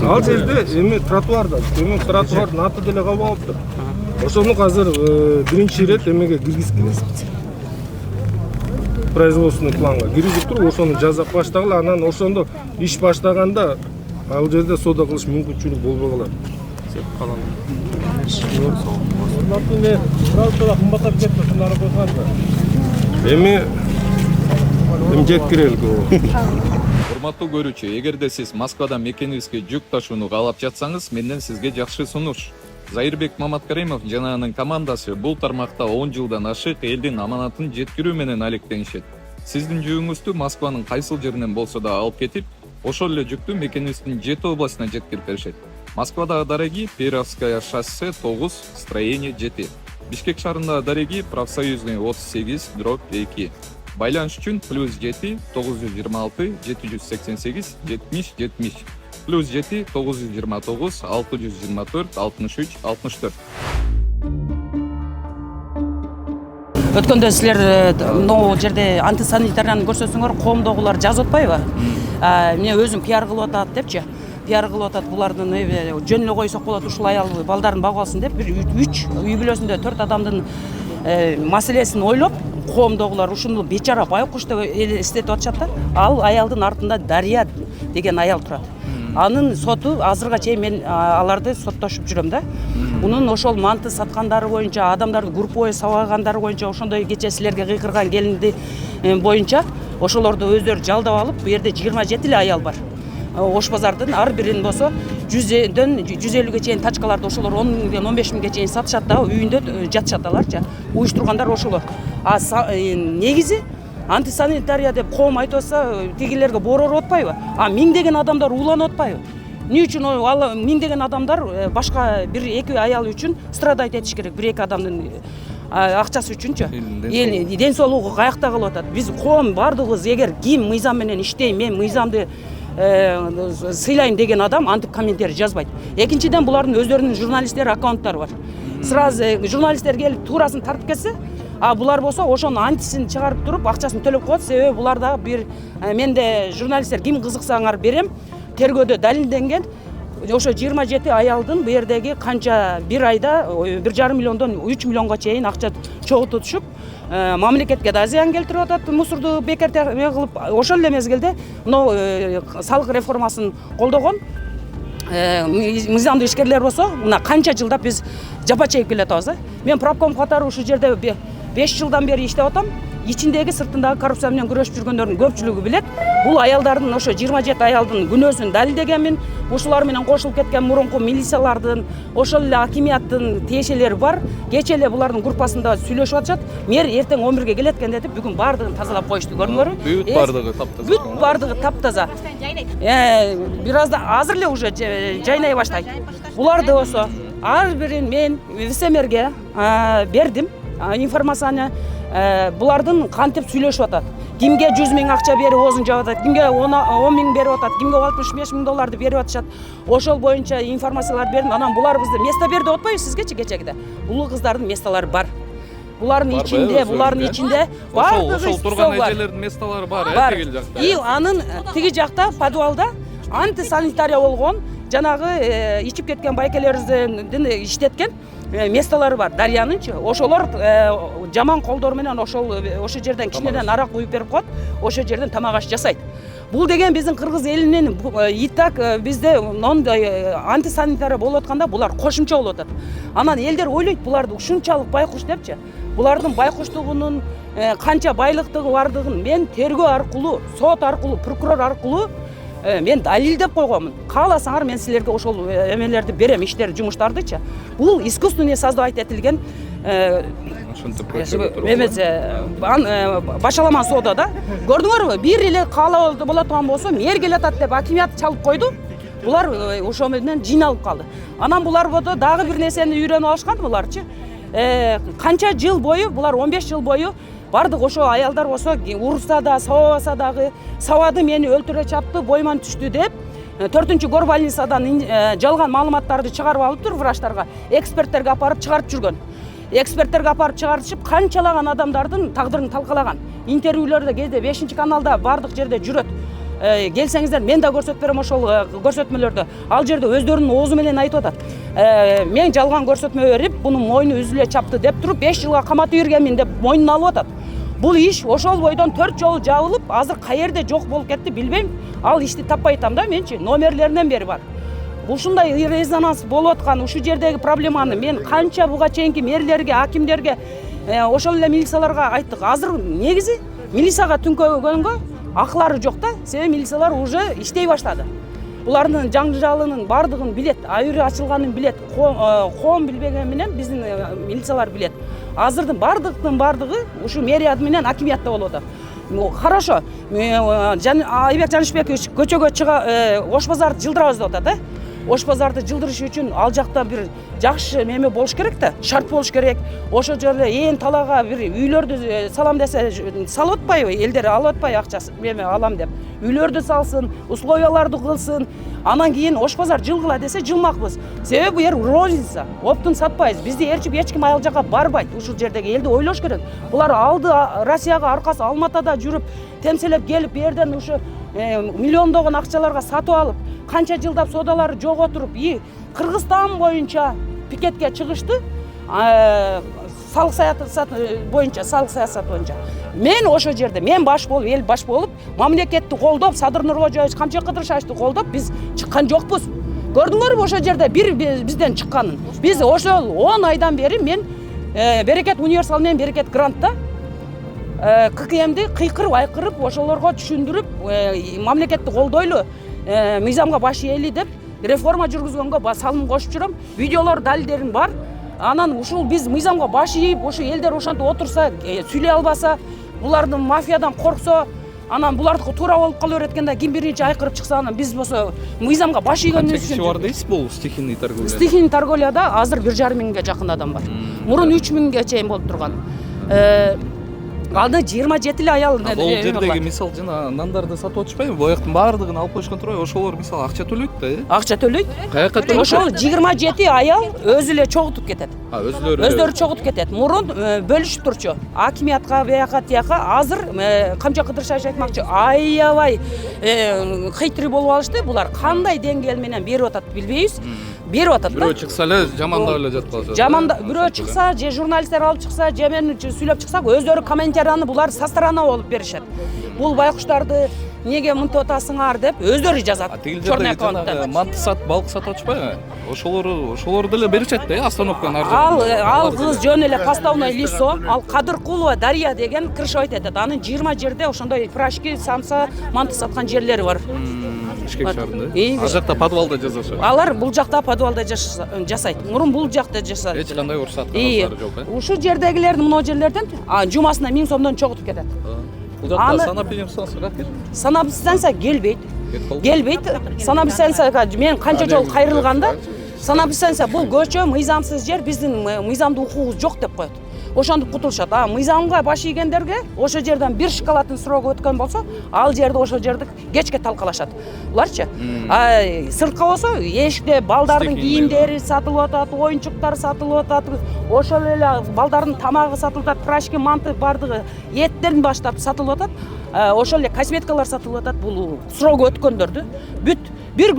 Ал жерде эми тротуарда, тротуардын аты деле калып алыптыр. Ошону азыр биринчи ирет эмеге киргизгенбиз. Производственный планга киргизип туруп, ошону жазап баштагыла, анан ошондо иш баштаганда ал жерде соода кылыш мүмкүнчүлүк болбой калат. Сеп калам. Эми эми жеткирели көп. Урматтуу көрүүчү, эгерде сиз Москвадан мекенибизге жүк ташууну каалап жатсаңыз, менден сизге жакшы сунуш. Зайырбек Маматкаримов жана анын командасы бул тармакта 10 жылдан ашык элдин аманатын жеткирүү менен алектенишет. Сиздин жүгүңүздү Москванын кайсыл жеринен болсо да алып кетип, ошол эле жүктү мекенибиздин 7 областына жеткирип беришет. Москвадагы дареги Перовская шоссе 9, строение 7. Бишкек шаарындагы дареги Профсоюзный 38/2. Байланыш үчүн +7 926 788 70 70 +7 929 624 63 64. Өткөндө силер могу жерде антисанитарияны көрсөтсөңөр, коомдогулар жазып атпайбы? Мен өзүм пиар кылып атат депчи. Пиар кылып атат, булардын жөн эле койсок болот, ушул аял балдарын багып алсын деп, бир 3 үй бүлөсүндө 4 адамдын маселесин ойлоп, коомдогулар ушуну бечара байкуш деп эстетип атышат да. Ал аялдын артында Дарья деген аял турат. Анын соту азырга чейин мен аларды соттошуп жүрөм да. Унун ошол манты саткандары боюнча, адамдарды групповой сабагандары боюнча, ошондой кече силерге кыйкырган келинди боюнча ошолорду өздөрү жалдап алып, бу жерде 27 эле аял бар. Ош базардын ар бирин болсо 100дөн 150ге чейин тачкаларды ошолор 10 миңден 15 миңге чейин сатышат да, үйүндө жатышат аларчы. Уюштургандар ошолор. Негизи антисанитария деп коом айтып атса, тигилерге бороруп атпайбы? Миңдеген адамдар ууланып атпайбы? Эмне үчүн ал миңдеген адамдар башка бир эки аял үчүн страдать этиш керек, бир эки адамдын акчасы үчүнчү? Эл ден соолугу каякта калып атат. Биз коом бардыгыбыз эгер ким мыйзам менен иштейм, мен мыйзамды сыйлайм деген адам антип комментарий жазбайт. Экинчиден, булардын өздөрүнүн журналисттер аккаунттары бар. Сразу журналисттер келип туурасын тартып кетсе, булар болсо ошонун антисин чыгарып туруп, акчасын төлөп коет. Себеби буларда бир менде журналисттер ким кызыксаңар берем, тергөөдө далилденген ошо 27 аялдын бу жердеги канча бир айда 1,5 миллиондон 3 миллионго чейин акча чогултушуп, мамлекетке да зыян келтирип атат, мусорду бекер кылып. Ошол эле мезгилде мына салык реформасын колдогон мыйзамдуу ишкерлер болсо, мына канча жылдап биз жапа чегип келатабыз. Мен правком катары ушул жерде 5 жылдан бери иштеп атам. Ичиндеги сыртындагы коррупция менен күрөшүп жүргөндөрдүн көпчүлүгү билет. Бул аялдардын ошо 27 аялдын күнөөсүн далилдегенмин. Ушулар менен кошулуп кеткен мурунку милициялардын, ошол эле акимияттын тиешелери бар. Кече эле булардын группасында сүйлөшүп атышат. Мэр эртең 11ге келет экен деп бүгүн бардыгын тазалап коюшту, көрдүңөрбү? Бүт бардыгы таптаза. Бүт бардыгы таптаза. Бир азда азыр эле уже жайнай баштайт. Буларды болсо ар бирин мен вице-мэрге бердим информацияны. Булардын кантип сүйлөшүп атат. Кимге 100 миң акча берип оозун жаап атат, кимге 10 миң берип атат, кимге 65 миң долларды берип атышат. Ошол боюнча информациялар бердим. Анан булар бизде место берди деп атпайбы сизгечи кечегиде? Бул кыздардын местолору бар. Булардын ичинде бардыгы ошол турган эжелердин местолору бар, тигил жакта. И анын тиги жакта подвалда антисанитария болгон, жанагы ичип кеткен байкелердин иштеткен местолору бар. Дарьянынчы. Ошолор жаман колдор менен ошол жерден кичинеден арак куюп берип коет, ошол жерден тамак аш жасайт. Бул деген биздин кыргыз элинин и так бизде моундай антисанитария болуп атканда булар кошумча болуп атат. Анан элдер ойлойт буларды ушунчалык байкуш депчи. Булардын байкуштугунун канча байлыктыгы бардыгын мен тергөө аркылуу, сот аркылуу, прокурор аркылуу мен далилдеп койгонмун. Кааласаңар мен силерге ошол эмелерди берем, иштер, жумуштардычы. Бул искусственный создавать этилген башаламан соода да. Көрдүңөрбү? Бир эле каалоо боло турган болсо, мэр келатат деп акимият чалып койду. Булар ошо менен жыйналып калды. Анан булар болду дагы бир нерсени үйрөнүп алышкан буларчы. Канча жыл бою, булар 15 жыл бою бардык ошо аялдар болсо урса да, сабабаса дагы, сабады мени өлтүрө чапты, бойман түштү деп 4-кор больницадан жалган маалыматтарды чыгарып алып туруп врачтарга, эксперттерге апарып чыгарып жүргөн. Эксперттерге апарып чыгарышып, канчалаган адамдардын тагдырын талкалаган. Интервьюлөрдө кезде 5-каналда бардык жерде жүрөт. Келсеңиздер, мен да көрсөтүп берем ошол көрсөтмөлөрдү. Ал жерде өздөрүнүн оозу менен айтып атат. Мен жалган көрсөтмө берип, бунун мойну үзүлө чапты деп туруп 5 жылга каматып бергенмин деп мойнун алып атат. Бул иш ошол бойдон 4 жолу жабылып, азыр каерде жок болуп кетти билбейм. Ал ишти таппай атам да менчи, номерлеринен бери бар. Ушундай резонанс болуп аткан ушул жердеги проблеманы мен канча буга чейинки мэрлерге, акимдерге ошол эле милицияларга айттык. Азыр негизи милицияга түнкөгөнгө акылары жок да. Себеби милициялар уже иштей баштады. Булардын жаңжалынын бардыгын билет, айыры ачылганын билет, коом билбеген менен биздин милициялар билет. Азырдын бардыгы ушу мэрия менен акимиятта болуп атат. Хорошо, Айбек Жанышбекович көчөгө чыга Ош базарды жылдырабыз деп атат, Ош базарды жылдырыш үчүн ал жакта бир жакшы меме болуш керек да, шарт болуш керек. Ошо жерде ээн талаага бир үйлөрдү салам десе салып атпайбы, элдер алып атпайбы акчасы меме алам деп. Үйлөрдү салсын, условияларды кылсын. Анан кийин Ош базар жылгыла десе жылмакпыз. Себеби бу жер розница, оптун сатпайбыз. Бизди ээрчип эч ким ал жака барбайт. Ушул жердеги элди ойлош керек. Булар алды Россияга аркасы Алматада жүрүп, темселеп келип, берден ушу миллиондогон акчаларга сатып алып, канча жылдап содалары жок отуруп, Кыргызстан боюнча пикетке чыгышты. Салык саясаты боюнча. Мен ошо жерде, мен баш болуп, эл баш болуп, мамлекетти колдоп, Садыр Нуркожоевич, Камчы Кыдыршевичти колдоп, биз чыккан жокпуз. Көрдүңөрбү ошо жерде бир бизден чыкканын? Биз ошол 10 айдан бери мен Берекет универсал менен Берекет грантта ККМди кыйкырып, айкырып, ошолорго түшүндүрүп, мамлекетти колдойлу, мыйзамга баш ийели деп реформа жүргүзгөнгө салым кошуп жүрөм. Видеолор, далилдерим бар. Анан ушул биз мыйзамга баш ийип, ошо элдер ошентип отурса, сүйлөй албаса, булардын мафиядан корксо, анан булардыкы туура болуп кала берет экен да, ким биринчи айкырып чыкса, анан биз болсо мыйзамга баш ийгенибиз үчүн. Кичи бар дейсиз бул стихийный торговля? Стихийный торговляда азыр 1,5 миңге жакын адам бар. Мурун 3 миңге чейин болуп турган. Аны 27 аял. Бул жердеги мисал жана нандарды сатып атышпайбы? Бояктын баардыгын алып койшкон турбайбы? Ошолор мисал акча төлөйт да, Акча төлөйт. Каяка төлөйт? Ошол 27 аял өзү эле чогултуп кетет. Өздөрү чогултуп кетет. Мурун бөлүшүп турчу. Акимиятка, бияка, тияка. Азыр Камчы Кыдыршевич айтмакчы, аябай хейтери болуп алышты. Булар кандай деңгээл менен берип атат билбейбиз. Берип атат да. Бирөө чыкса эле жамандап эле жатып калышат. Жаманда бирөө чыкса, же журналисттер алып чыкса, же мен сүйлөп чыксак, өздөрү комментарияны булар со стороны болуп беришет. Бул байкуштарды неге мынтип атасыңар деп өздөрү жазат. Чёрный аккаунтта. Манты сатып, балык сатып атышпайбы? Ошолор деле беришет да, остановканын ар жеринде. Ал кыз жөн эле поставное лицо, ал Кадыркулова Дарья деген крышовать этет. Анын 20 жерде ошондой фрашки, самса, манты саткан жерлери бар. Бишкек шаарында. Ал жакта подвалда жасашат. Алар бул жакта подвалда жасайт. Мурун бул жакта жасайт. Эч кандай уруксат кагаздар жок, Ушул жердегилердин мына жерлерден жумасына 1000 сомдон чогултуп кетет. Бул жакта санап бир. Санапстанция келбейт. Санапстанцияга мен канча жолу кайрылганда, санапстанция бул көчө мыйзамсыз жер, биздин мыйзамдуу укугубуз жок деп коет. Ошондуп кутулушат. Мыйзамга баш ийгендерге ошо жерден бир шоколадтын срогу өткөн болсо, ал жерде ошо жерди кечке талкалашат. Буларчы. Сыртка болсо, эшикте балдардын кийимдери сатылып атат, оюнчуктар сатылып атат, ошол эле балдардын тамагы сатылып атат, фрашки, манты бардыгы, эттерин баштап сатылып атат. Ошол эле косметикалар сатылып атат. Бул срогу өткөндөрдү бүт бир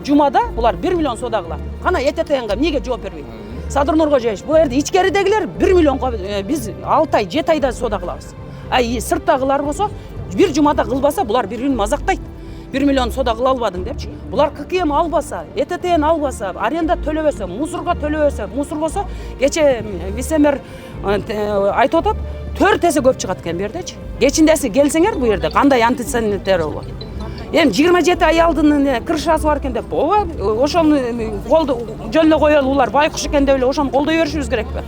жумада булар 1 миллион сода кылат. Кана ЭТТНга эмнеге жооп бербейт? Садыр Нуркожоевич, бул жерде ичкеридегилер 1 миллионго биз 6 ай, 7 айда сода кылабыз. Сырттагылар болсо, бир жумада кылбаса, булар бири-бирин мазактайт. 1 миллион сода кыла албадың депчи. Булар ККМ албаса, ЭТТН албаса, аренда төлөбөсө, мусорго төлөбөсө, мусор болсо, кече вице-мэр айтып атат, 4 эсе көп чыгат экен бу жердечи. Кечиндеси келсеңер бу жерде кандай антисанитар болот. Эми 27 аялдын крышасы бар экен деп, ооба, ошону колду жөн эле коелу, улар байкуш экен деп эле ошону колдой беришибиз керекпи?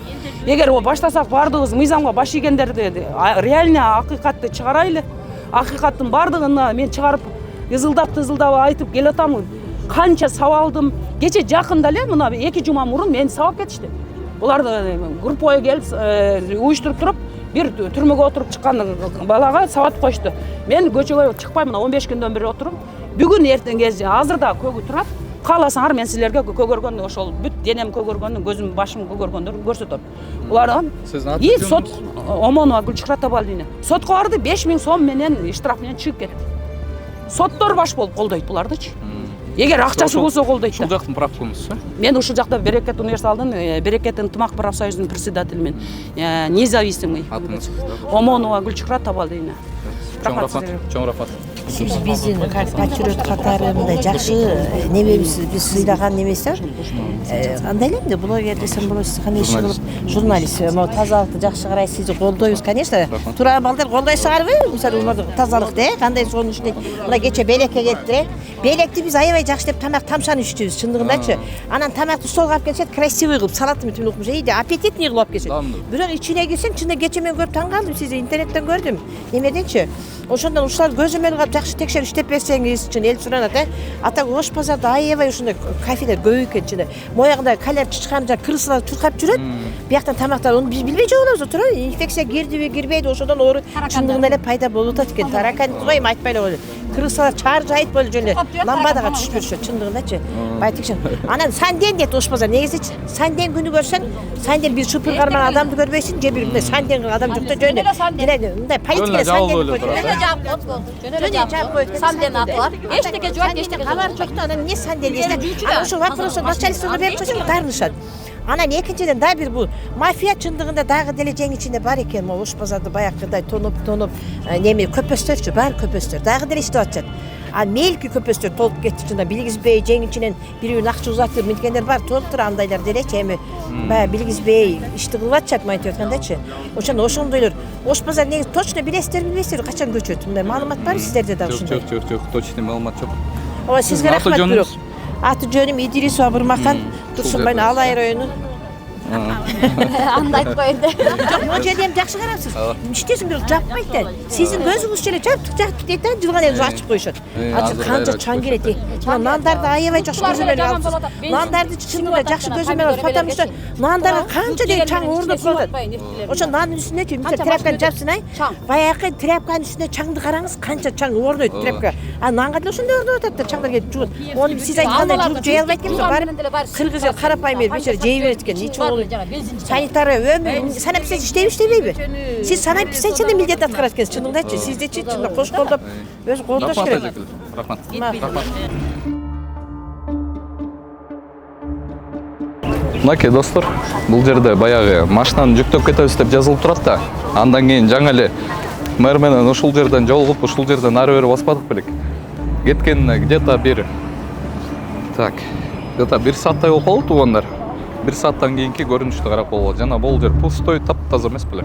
Эгер баштасак бардыгыбыз мыйзамга баш ийгендерди, реально акыйкатты чыгарайлы. Акыйкаттын бардыгын мен чыгарып ызылдап айтып келатамын. Канча сабалдым. Кече жакында эле мына 2 жума мурун мени сабап кетишти. Буларды группага келип уюштуруп туруп, бир түрмөгө отуруп чыккан балага сабатып коюшту. Мен көчөгө чыкпай мына 15 күндөн бери отуруп, бүгүн эртеңге азыр да көгү турат. Кааласаңар мен силерге көгөргөн ошол бүт денем көгөргөнү, көзүм, башым көгөргөндөрүн көрсөтөм. Булардан сот Омонова Гүлчухра Табалдина. Сотко барды 5000 сом менен штраф менен чыгып кетти. Соттор баш болуп колдойт булардычы. Эгер акчасы болсо колдойт. Ушул жактын правкомусу? Мен ушул жакта Берекет универсалдын Берекет ынтымак профсоюзунун председателимин, независимый. Омонова Гүлчухра Табалдина. Чоң рахмат. Биз биздин как патриот катары мындай жакшы немебиз биз сыйлаган немеси. Андай эле блогер десем болот, кандай иш кылып журналист. Могу тазалыкты жакшы карайсыз, сизди колдойбуз, конечно. Турган балдар колдойсуңарбы? Мисалы уларды тазалыкты, кандай сонун иштейт. Мына кече белекке келиптир. Белекти биз аябай жакшы деп тамак тамшаны ичтибиз, чындыгындачы. Анан тамакты столго алып келишет, красивый кылып, салатты бүтүн укмуш, иде аппетитный кылып алып келишет. Бирок ичине кирсең, чында кече мен көрүп таң калдым, сизди интернеттен көрдүм. Немеденчи? Ошондон ушулар көзөмөл кылып жакшы текшерип иштеп берсеңиз үчүн эл суранат, ата Ош базарда аябай ушундай кафелер көп экен чында. Моягында калер чычкан жа крысалар туркап жүрөт. Бияктан тамактар аны биз билбей жолобуз, туурабы? Инфекция кирдиби, кирбейди, ошондон оору чындыгында эле пайда болуп атат экен. Таракан койм айтпай эле койду. Крысалар чаар жайыт болуп жөн эле ламбадага түшүп жүрүшөт, чындыгындачы. Байтыкшын. Анан санден дейт Ош базар. Негизи санден күнү көрсөң, санден бир шупур карман адамды көрбөйсүң, же бир мындай санден адам жокто жөн эле. Мындай политикалар санден Санден атылар. Эчтеке жооп, эчтеке кабар жокто. Анан эмне санден дейсиң? Анан ошол вопросту начальствого берип койсоң тарнышат. Анан экинчиден да бир бул мафия чындыгында дагы деле жең ичинде бар экен. Могу Ош базарды баягыдай тонуп неме көпөстөрчү, бар көпөстөр дагы деле иштеп атышат. А мелкий көпөстөр толуп кетти, чында билгизбей жең ичинен бирөөнүн акча узатып минткендер бар, толуптура андайлар делечи, эми баягы билгизбей ишти кылып атышат, мынтип аткандачы. Ошондойлор Ош базар негизи точно билесиздерби, качан көчөт? Мындай маалымат барбы сиздерде дагы ушундай? Жок, точно маалымат жок. Ооба, сизге рахмат бирок. Аты жөнүм Идрисова Бурмакан, Турсунбай Алай району. Анда айтып коеюн да. Жок, могу жерде эми жакшы карапсыз. Иштесиң бирок жаппайт да. Сиздин көзүңүз эле жаптык дейт да, жылган эле ачып коюшат. Ачып канча чаң келет. Мына нандарды аябай жакшы көзөмөл алыпсыз. Нандарды чындыгында жакшы көзөмөл алып, потому что нандарга канча дейт чаң орнуп калат. Ошо нандын үстүнөчү мисалы тряпканы жапсын, баягы тряпканын үстүнө чаңды караңыз, канча чаң орнойт тряпка. А нанга деле ошондой орноп атат да, чаңдар келип жуут. Ону сиз айткандай жууп жей албайт экенсиз, барып кыргыз эл карапайым эл бечара жей берет экен. Санитария өмүр санап сиз иштейби? Сиз санап сенчен милдет аткарат экенсиз, чындыгындачы. Сиздечи чында кош колдоп өзү колдош керек. Рахмат. Мынакей достор, бул жерде баягы машинаны жүктөп кетебиз деп жазылып турат да. Андан кийин жаңы эле мэр менен ушул жерден жолугуп, ушул жерден ары бери баспадык белек. Кеткенине где-то бир сааттай болуп калды туугандар. 1 сааттан кийинки көрүнүштү карап болгола. Жана бул жер пустой, таптаза эмес беле.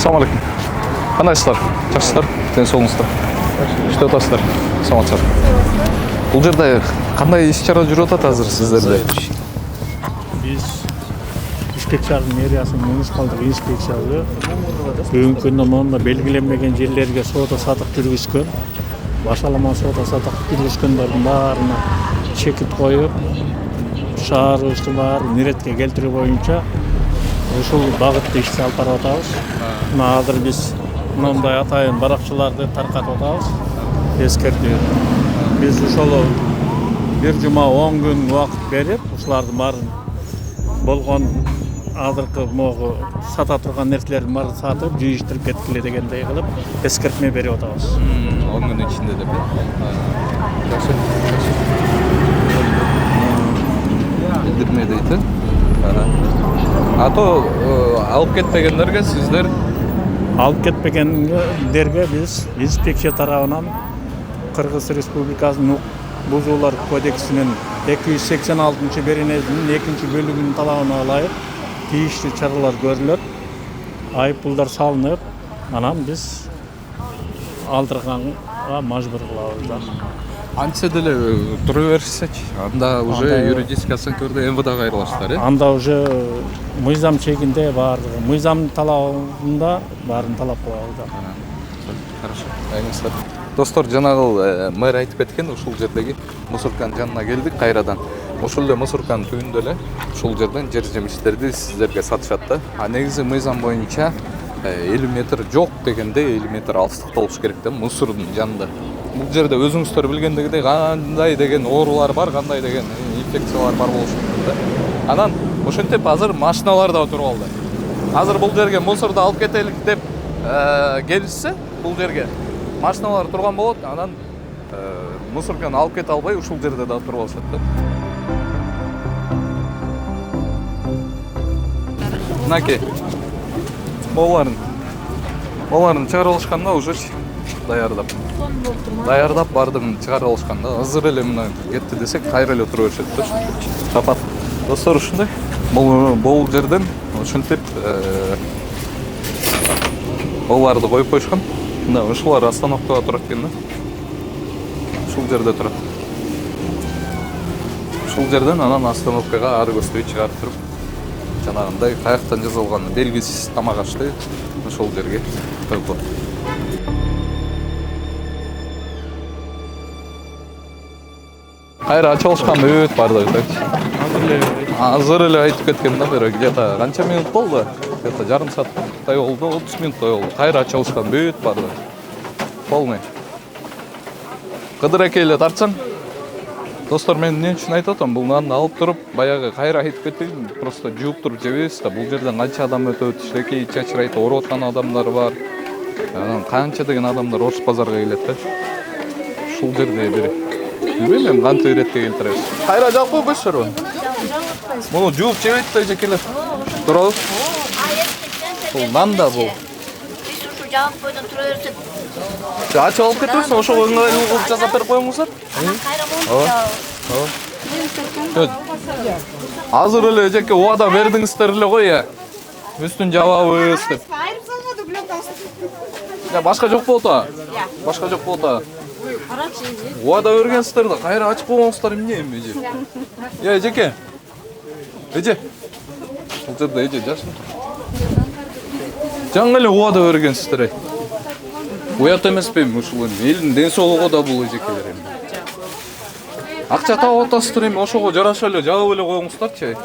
Assalamu alaikum. Кандайсыздар? Жакшысыздар? Ден соолугуңуздар. Иштеп атасыздар? Саламатсыздар. Бул жерде кандай иш-чара жүрүп атат азыр сиздерде? Биз Бишкек шаарынын мэриясынын муниципалдык инспекциясы бүгүнкү күндө монда белгиленмеген жерлерге соода-саттык жүргүзгөн, башаламан соода-саттык жүргүзгөндөрдүн баарына чекит коюп, шаарыбыздын баарын иретке келтирүү боюнча ушул багытта иш алып барып атабыз. Мына азыр биз мындай атайын баракчыларды таркатып атабыз. Эскертүү. Биз ошол бир жума 10 күн убакыт берип, ушулардын баарын болгон азыркы могу сата турган нерселердин баарын сатып, жыйыштырып кеткиле дегендей кылып эскертме берип атабыз. 10 күн ичинде деп. Жакшы. Билдирме дейт. Ато алып кетпегендерге сиздер алып кетпегендерге биз инспекция тарабынан Кыргыз Республикасынын бузуулар кодексинин 286-беренесинин 2-бөлүгүнүн талабына ылайык тийиштүү чаралар көрүлөт. Айыппулдар салынып, анан биз алдырганга мажбур кылабыз да. Антсе деле тура беришсечи, анда уже юридический оценка берди, МВДга кайрыласыздар, э? Анда уже мыйзам чегинде баардыгы, мыйзам талабында баарын талап кылабыз да. Хорошо. Айыңыздар. Достор, жанагы мэр айтып кеткен, ушул жердеги мусорканын жанына келдик кайрадан. Ушул эле мусорканын түбүндө эле ушул жерден жер жемиштерди сиздерге сатышат да. А негизи мыйзам боюнча 50 метр жок дегенде 50 метр алыстыкта болуш керек да, мусордун жанында. Бул жерде өзүңүздөр билгендегидей кандай деген оорулар бар, кандай деген инфекциялар бар болушу мүмкүн да. Анан ошентип азыр машиналар да туруп алды. Азыр бул жерге мусорду алып кетелик деп келишсе, бул жерге машиналар турган болот, анан мусорканы алып кете албай ушул жерде да туруп алышат да. Мынакей. Оларын чыгарып алышканда уже даярдап бардым чыгарып алышканда азыр эле мына кетти десек кайра эле тура беришет да. Чапат. Достор ушундай. Бул жерден ушинтип оларды коюп коюшкан. Мына ушулар остановкада турат экен да. Ушул жерде турат. Ушул жерден анан остановкага ары көздөй чыгарып туруп, жанагындай каяктан жасалган белгисиз тамак ашты ошол жерге коюп коет. Кайра ачып алышкан бүт бардыгы. Азыр эле айтып кеткем да, бирок где-то канча минут болду? Где-то жарым сааттай болду, 30 минуттай болду. Кайра ачып алышкан бүт бардыгы. Полный. Кыдыр экейле тартсаң. Достор, мен эмне үчүн айтып атам? Бул нанды алып туруп, баягы кайра айтып кетейин, просто жууп туруп жебейбиз да. Бул жерден канча адам өтөт, ишлекей чачырайт, ооруп аткан адамдар бар. Анан канча деген адамдар Ош базарга келет да. Ушул жерде бир билбейм, эми кантип иретке келтиребиз. Кайра жаап койбойсуздарбы? Муну жууп жебейт да эжекелер. Туурабы? Бул нан да бул. Ушу жаап койдон тура берсек. Ачып алып кетесиң, ошого ыңгайлуу кылып жасап берип коюңуздар. Ооба. Азыр эле эжекке убада бердиңиздер эле кой, үстүн жабабыз деп. Айрып салмады блок. Я башка жок болот а? Башка жок болот а? Убада бергенсиздер да, кайра ачып койгоңуздар эмне эми эже? Я эжеке. Эже. Бул жерде эже жашын. Жаңы эле убада бергенсиздер. Уят эмеспейби ушул элдин ден соолугу да бул эжекелер эми. Акча таап атасыздар эми, ошого жараша эле жабып эле коюңуздарчы.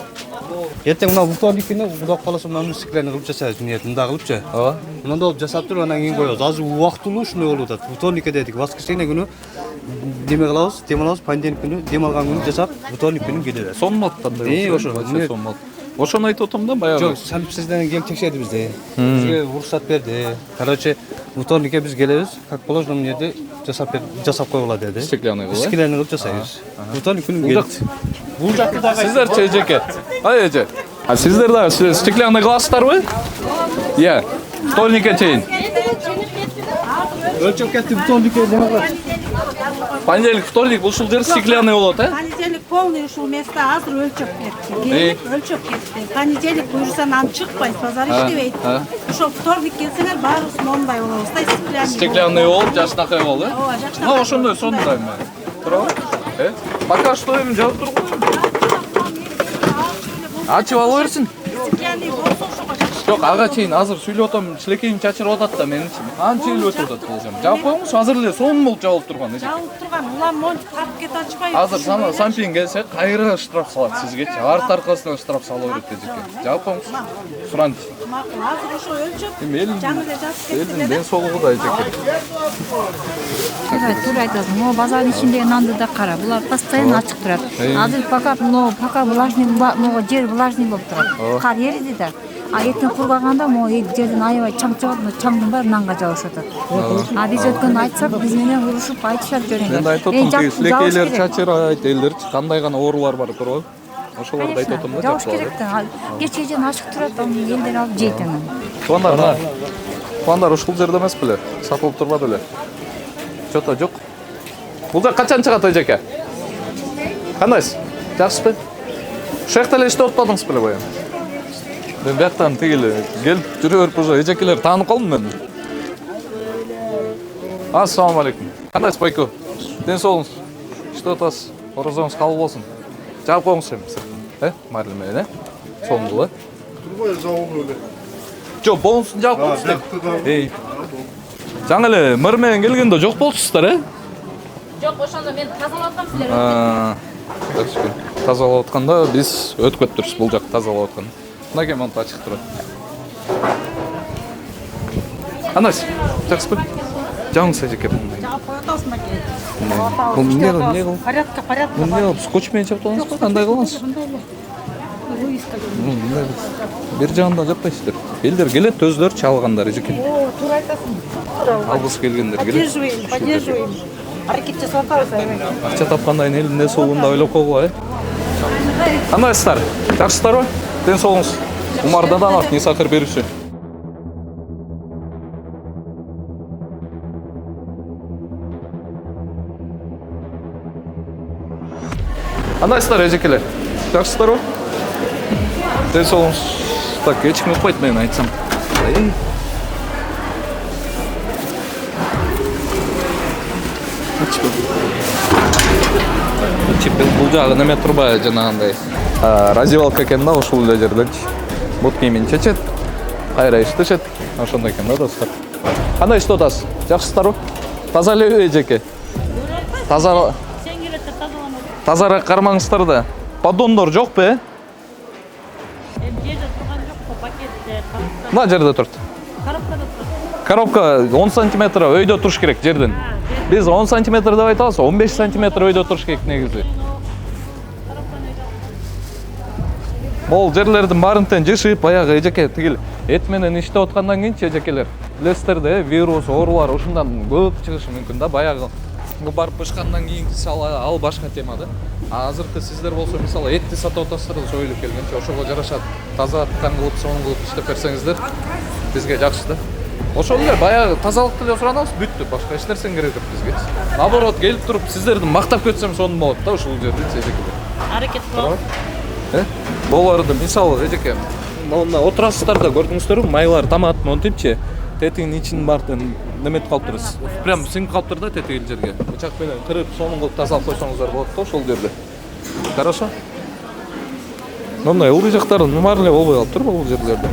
Эртең мына вулканикини Кудай кааласа мына стеклянный кылып жасайбыз, мындай кылыпчы. Ооба. Мындай болуп жасап туруп анан кийин коебуз. Азыр убактылуу ушундай болуп атат. Вулканикке дедик, воскресенье күнү деме кылабыз, дем алабыз, понедельник күнү дем алган күнү жасап, вулканик күнү келебиз. Сонматтандай. Ошо. Ошону айтып атам да баягы. Жок, санэпидемиядан келип текшерди бизди. Бизге уруксат берди. Короче, вулканикке биз келебиз, как положено жерде жасап койгула деди. Стеклянный кылып. Стеклянный кылып жасайбыз. Вулканик күнү келет. Бул жакта дагы сиздерчи эжеке. Ай эже. А сиздер дагы стеклянный кыласыздарбы? Иә. Вторникке чейин. Өлчөп кетти вулканикке деме кылат. Понедельник, вторник ушул жер стеклянный болот, а? Понедельник полный ушул место азыр өлчөп кетти. Өлчөп кетти. Понедельник буюрсаң аны чыкпайт, базар иштебейт. Ошол вторник келсеңер баарыбыз мондай болобуз да, стеклянный. Стеклянный болуп, жакшынакай болду, э? Ооба, жакшынакай. Ну, ошондой сондайм. Туурабы? Пока что эми жабып тургула. Ачып ала берсин. Стеклянный болсо ошого жакшы. Жок, ага чейин азыр сүйлөп атам, шилекейим чачырып атат да менимче. Анча эле өтүп атат бул жер. Жаап коюңуз, азыр эле сонун болуп жабылып турган эже. Жабылып турган, улам монт тартып кете ачпайбы. Азыр сампин келсе, кайра штраф салат сизгечи. Арт аркасынан штраф сала берет эжеке. Жаап коюңуз. Суранчы. Макул, азыр ошо өлчөп. Эми жаңы эле жазып кетти. элдин ден соолугу да эжеке. Туура айтасың. Могу базардын ичиндеги нанды да кара. Булар постоянно ачык турат. Азыр пока влажный, могу жер влажный болуп турат. Кар эриди да. А эртең кургаганда могу жерден аябай чаң чыгат, чаңдын баары нанга жабышып атат. А биз өткөндө айтсак, биз менен урушуп айтышат жөнүндө. Мен айтып атам, силекейлер чачырайт, элдерчи кандай гана оорулар бар туурабы? Ошолорду айтып атам да. Жабыш керек да. Кечке чейин ачык турат, аны элдер алып жейт анан. Тугандар ушул жерде эмес беле? Сатылып турбады беле? Жото жок. Бул жак качан чыгат эжеке? Кандайсыз? Жакшысызбы? Ушул жакта эле иштеп атпадыңыз беле баягы? Мен бияктан тигили келип жүрө берип уже эжекелер таанып калдым мен. Ассаламу алейкум. Кандайсыз байку? Ден соолугуңуз? Иштеп атасыз? Орозоңуз кабыл болсун. Жаап коюңуз эми. Марлы менен, Соңгу, Турбай жабып эле. Жок, болсун жаап коюңуз деп. Жаңы эле мыр менен келгенде жок болчусуздар, Жок, ошондо мен тазалап аткам силер. Жакшы. Тазалап атканда биз өтүп кетиптирбиз бул жакты тазалап атканда. Мынакей монт ачык турат. Анась, жақсыбы? Жаңсы эжеке. Атасына келді. Бұл не қыл? Порядка. Бұл не қыл? Скотчпен жаптып алыңыз ба? Қандай қылыңыз? Бер жағында жаппайсыздар. Елдер келеді, өздері чалғандар эжеке. Тура айтасың. Алғысы келгендер келеді. Поддерживаем. Hareket жасап атабыз. Ақша тапқандайын елінде соғында ойлап қойға, Қандайсыздар? Жақсыздар ба? Ден соғыңыз. Умардадан ақ не сақыр беруші. Қандайсыздар, әжекелер? Жақсыздар ба? Ден соғыңыз. Так, ешкім өтпайды мен айтсам. Бұл жағы неме тұрбай жаңағындай раздевалка екен да, ошол эле жерден бут кийимин чечет, кайра иштешет, ошондой экен да достор. Кандай иште атасыз? Жакшысыздарбы? Таза элеби эжеке? Тазараак кармаңыздар да. Поддондор жокпу, э? Мына жерде турат. Коробка 10 сантиметр өйдө туруш керек жерден. Biz 10 santimetre деп айтабыз, 15 santimetre өйдө туруш керек негизи. Бул жерлердин баарынтен жышып, баягы эжеке тигил эт менен иштеп аткандан кийин эжекелер, билесиздер да, вирус, оорулар ушундан көп чыгышы мүмкүн да, баягы барып бышкандан кийин ал башка тема да. Азыркы сиздер болсо мисалы этти сатып атасыздар да, союлуп келгенче ошого жарашат. Таза аткан кылып, сонун кылып иштеп берсеңиздер бизге жакшы да. Ошол эле баягы тазалыкты эле суранабыз, бүттү, башка эч нерсе керек жок бизге. Наоборот, келип туруп сиздерди мактап кетсем сонун болот да ушул жерде эжекелер. Аракет кылып. Боларды мисалы эжеке, мына отурасыздар да көрдүңүздөрбү, майлар тамат монтипчи, тетигин ичин бартын неметип калыптыр. Прям сиңип калыптыр да тетигил жерге. Бычак менен кырып, сонун кылып тазалап койсоңуздар болот да ошол жерде. Хорошо? Мындай ылдый жактары нумар эле болбой калыптыр бул жерлерде.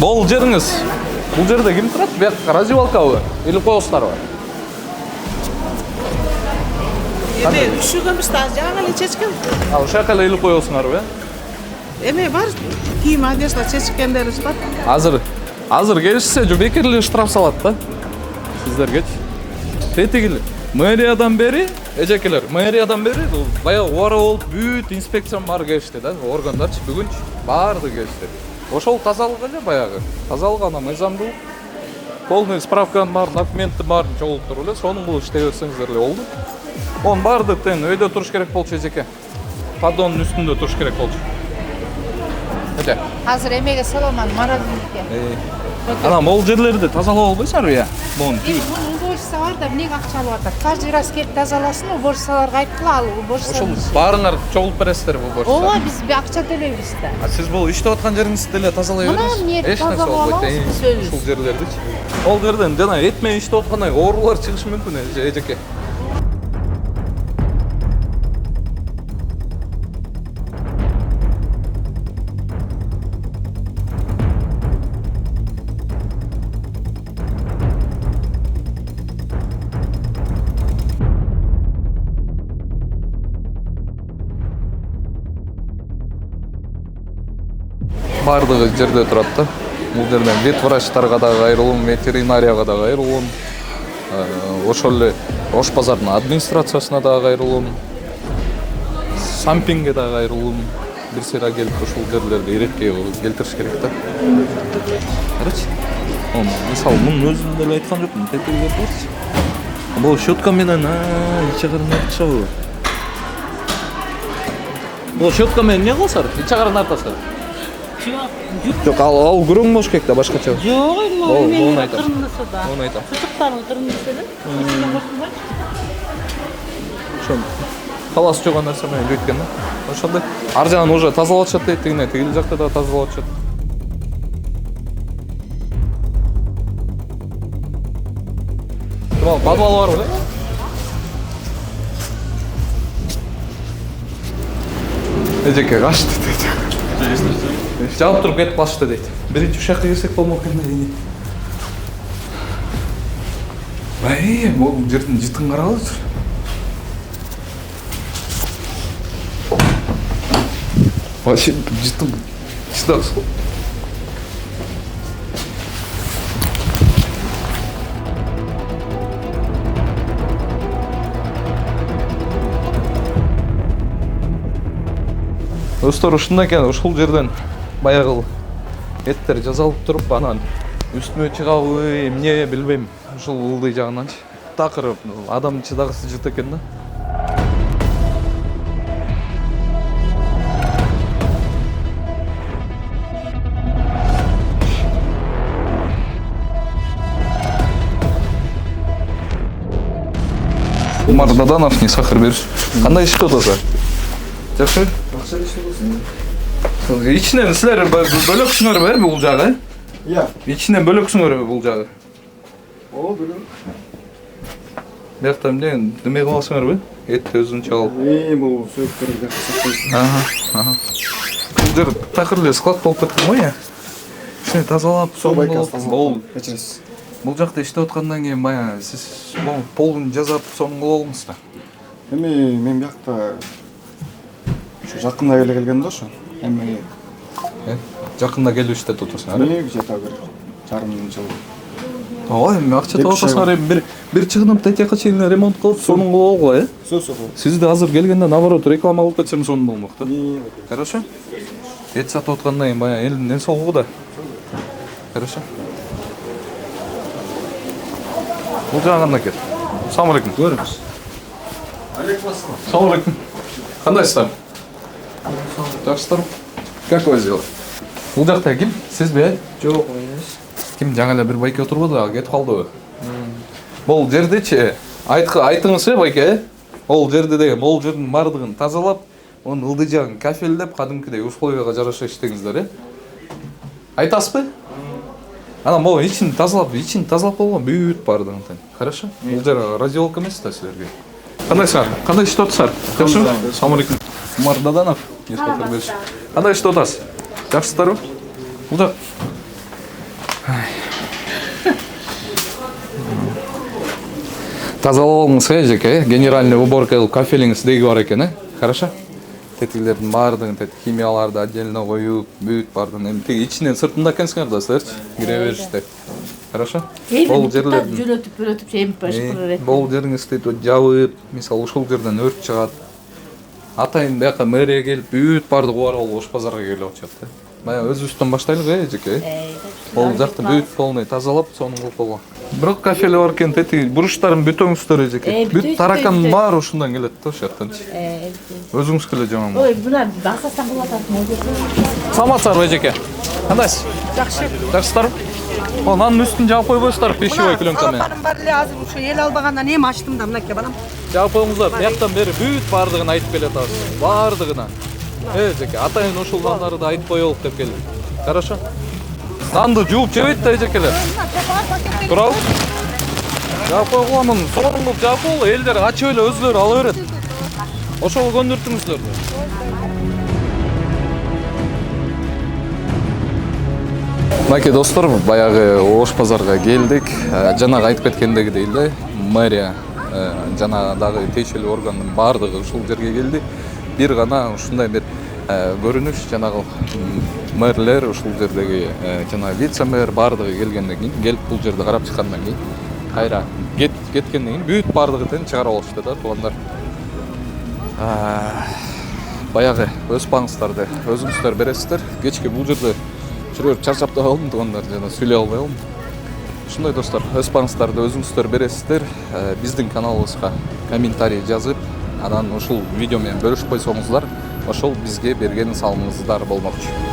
Бул жериңиз. Бул жерде ким турат? Бияк раздевалкабы? Или коюстарбы? Эме үшүгөнбүз да жаңы эле чечкен. Ошол жака эле илип коесуңарбы, э? Эме бар, кийим одежда чечкендерибиз бар. Азыр келишсе бекер эле штраф салат да. Сиздергечи. Тетигил мэриядан бери, эжекелер, мэриядан бери баягы убара болуп бүт инспекциям бар келишти да, органдарчы бүгүнчү баарды келишти. Ошол тазалык эле баягы. Тазалык ана мыйзамдуу. Полный справканын бар, документтин баарын чогулуп туруп эле, сонун кылып иштей берсеңиздер эле болду. Он бардык тең өйдө туруш керек болчу эжеке. Поддондун үстүндө туруш керек болчу. Эже. Азыр эмеге саламан Маразимге. Ана могул жерлерди тазалап албайсыңарбы я? Мун. Уборщица бар да, эмнеге акча алып атат? Каждый раз келип тазаласын, уборщицаларга айткыла, ал уборщица. Ошол баарыңар чогулуп бересиздерби уборщица? Ооба, биз акча төлөйбүз да. Сиз бул иштеп аткан жериңизди деле тазалай бересиз. Эч нерсе болбойт. Ушул жерлердичи. Ол жерден жана эт менен иштеп аткандан оорулар чыгышы мүмкүн эжеке. Бардыгы жерде турат да. Бул жерден ветврачтарга дагы айрылым, ветеринарияга дагы айрылым, ошол эле Ош базарынын администрациясына дагы айрылым, сампинге дагы айрылым. Бир сыйра келип ушул жерлерди иретке келтириш керек да. Карачы. Мисалы мунун өзүн деле айткан жокмун, тетиги көрсөтчү. Бул щетка менен ичи кырын артышабы? Бул щетка менен эмне кылсар? Ичи кырын артасар? Жок, ал күрөң болуш керек да башкача. Жок, эми айтам. Оны айтам. Чычыктарын кырындысы эле. Ошо талас жогон нерсе менен өткөн да. Ошондой. Ар жагын уже тазалап атышат дейт, тигине тигил жакта да тазалап атышат. Подвал барбы? Эжеке качты дейт. Жауап туруп кетип калышты дейт. Биринчи ушакка кирсек болмок экен дейт. Бул жердин жытын карабыз. вообще жыттым. Чыдабыз. Достор, ушундай экен, ушул жерден баягы эттер жазалып туруп, анан үстүнө чыгабы, эмне билбейм, ушул ылдый жагынанчы. Такыр адам чыдагысы жыт экен да. Умар Даданов, Ниса Хырберш. Кандай иш кылып атасың? Жакшы? Ичинен силер бөлөксүңөр бул жагы? Иә. Ичинен бөлөксүңөр бул жагы? О, бөлөк. Биякта эмне кыласыңарбы? Этти өзүнчө алып. Бул сөйттөрдү сактайсың. Бул жер такыр эле склад болуп кеткен го, я. Ушуну тазалап, Бул кечиресиз. Бул жакта иштеп аткандан кийин баягы сиз полун жасап, сонун кыла алдыңыз да. Эми мен биякта жакында эле келген да ошо. Эми жакында келип иштетип атасыңар. Эми жете бир жарым жыл. Ой, эми акча таап атасыңар, эми бир чыгынып тетияка чейин ремонт кылып, сонун кыла алгыла, э? Сөз. Сизди азыр келгенде наоборот реклама кылып кетсем сонун болмок да. Хорошо? Эт сатып аткандан кийин баягы элдин ден соолугу да. Хорошо? Бул жагы кандай экен? Assalomu alaykum. Көрүңүз. Assalomu alaykum. Кандайсыздар? Жакшысыздарбы? Как вы дела? Бул жакта ким? Сизби? Жок, эмес. Ким жаңы эле бир байке отурбуду, кетип калдыбы? Бул жердечи айтыңыз, байке? Ол жерде деген, ол жердин бардыгын тазалап, онун ылдый жагын кафелдеп, кадимкидей условияга жараша иштеңиздер, э? Айтасызбы? Анан могу ичин тазалап болгон бүт бардыгын тең. Хорошо? Бул жер радиолка эмес да силерге. Кандайсыңар? Кандай иштеп атасыздар? Жакшымы? Assalomu alaykum. Умар Даданов, Ниса Хырберш. Кандай иштеп атасыз? Жакшысыздарбы? Бул жак тазалап алыңыз, жеке, генеральный уборка кылып кафелиңиз деги бар экен, э? Хорошо? Тетилердин бардыгын, химияларды отдельно коюп, бүт бардыгын, эми тиги ичинен сыртында экенсиңер да силерчи, кире бериште. Хорошо? Бул жерлердин жүрөтүп эмип башкырыр. Бул жериңизди жабып, мисалы ушул жерден өрт чыгат. Атайын бияка мэрия келип, бүт бардыгы бар болуп Ош базарга келип атышат да. Баягы өзүбүздөн баштайлы, жеке. Бул жакты бүт полный тазалап, сонун кылып койгон. Бирок кафеле бар экен, тети буруштарын бүтөңүздөр, жеке. Бүт таракан баары ушундан келет да, ошол жактанчы. Өзүңүз келе жаман. Ой, буна басасаң болот атат. Саламатсыздарбы, жеке? Кандайсыз? Жакшы. Жакшысыздарбы? Анын үстүн жаап койбойсуздар, пищевой пленкамен. Салапарым бар эле азыр ушу эл албагандан эми ачтым да, мынакей балам. Жаап коюңуздар, бияктан бери бүт бардыгын айтып келатабыз. Бардыгына. Жеке, атайын ушул нандарды айтып коелук деп келдим. Хорошо? Нанды жууп жебейт да, жекелер. Туурабы? Жаап койгонун сонун кылып жаап койгула, элдер ачып эле өзүлөрү ала берет. Ошого көндүртүңүздөр. Мынакей достор, баягы Ош базарга келдик. Жанагы айтып кеткендегидей эле, мэрия жана дагы тийиштүү органдын бардыгы ушул жерге келди. Бир гана ушундай бир көрүнүш, жанагы мэрлер ушул жердеги жана вице-мэр бардыгы келгенден кийин, келип бул жерди карап чыккандан кийин, кайра кеткенден кийин бүт бардыгы тең чыгарып алышты да, туугандар. Баягы өз паңыздарды өзүңүздөр бересиздер. Кечке бул жерде жүрөп чарчап да калдым, туугандар, жана сүйлөй албай калдым. Ушундай достор, өз паңыздарды өзүңүздөр бересиздер. Биздин каналыбызга комментарий жазып, анан ушул видео менен бөлүшүп койсоңуздар, ошол бизге берген салымыңыздар болмокчу.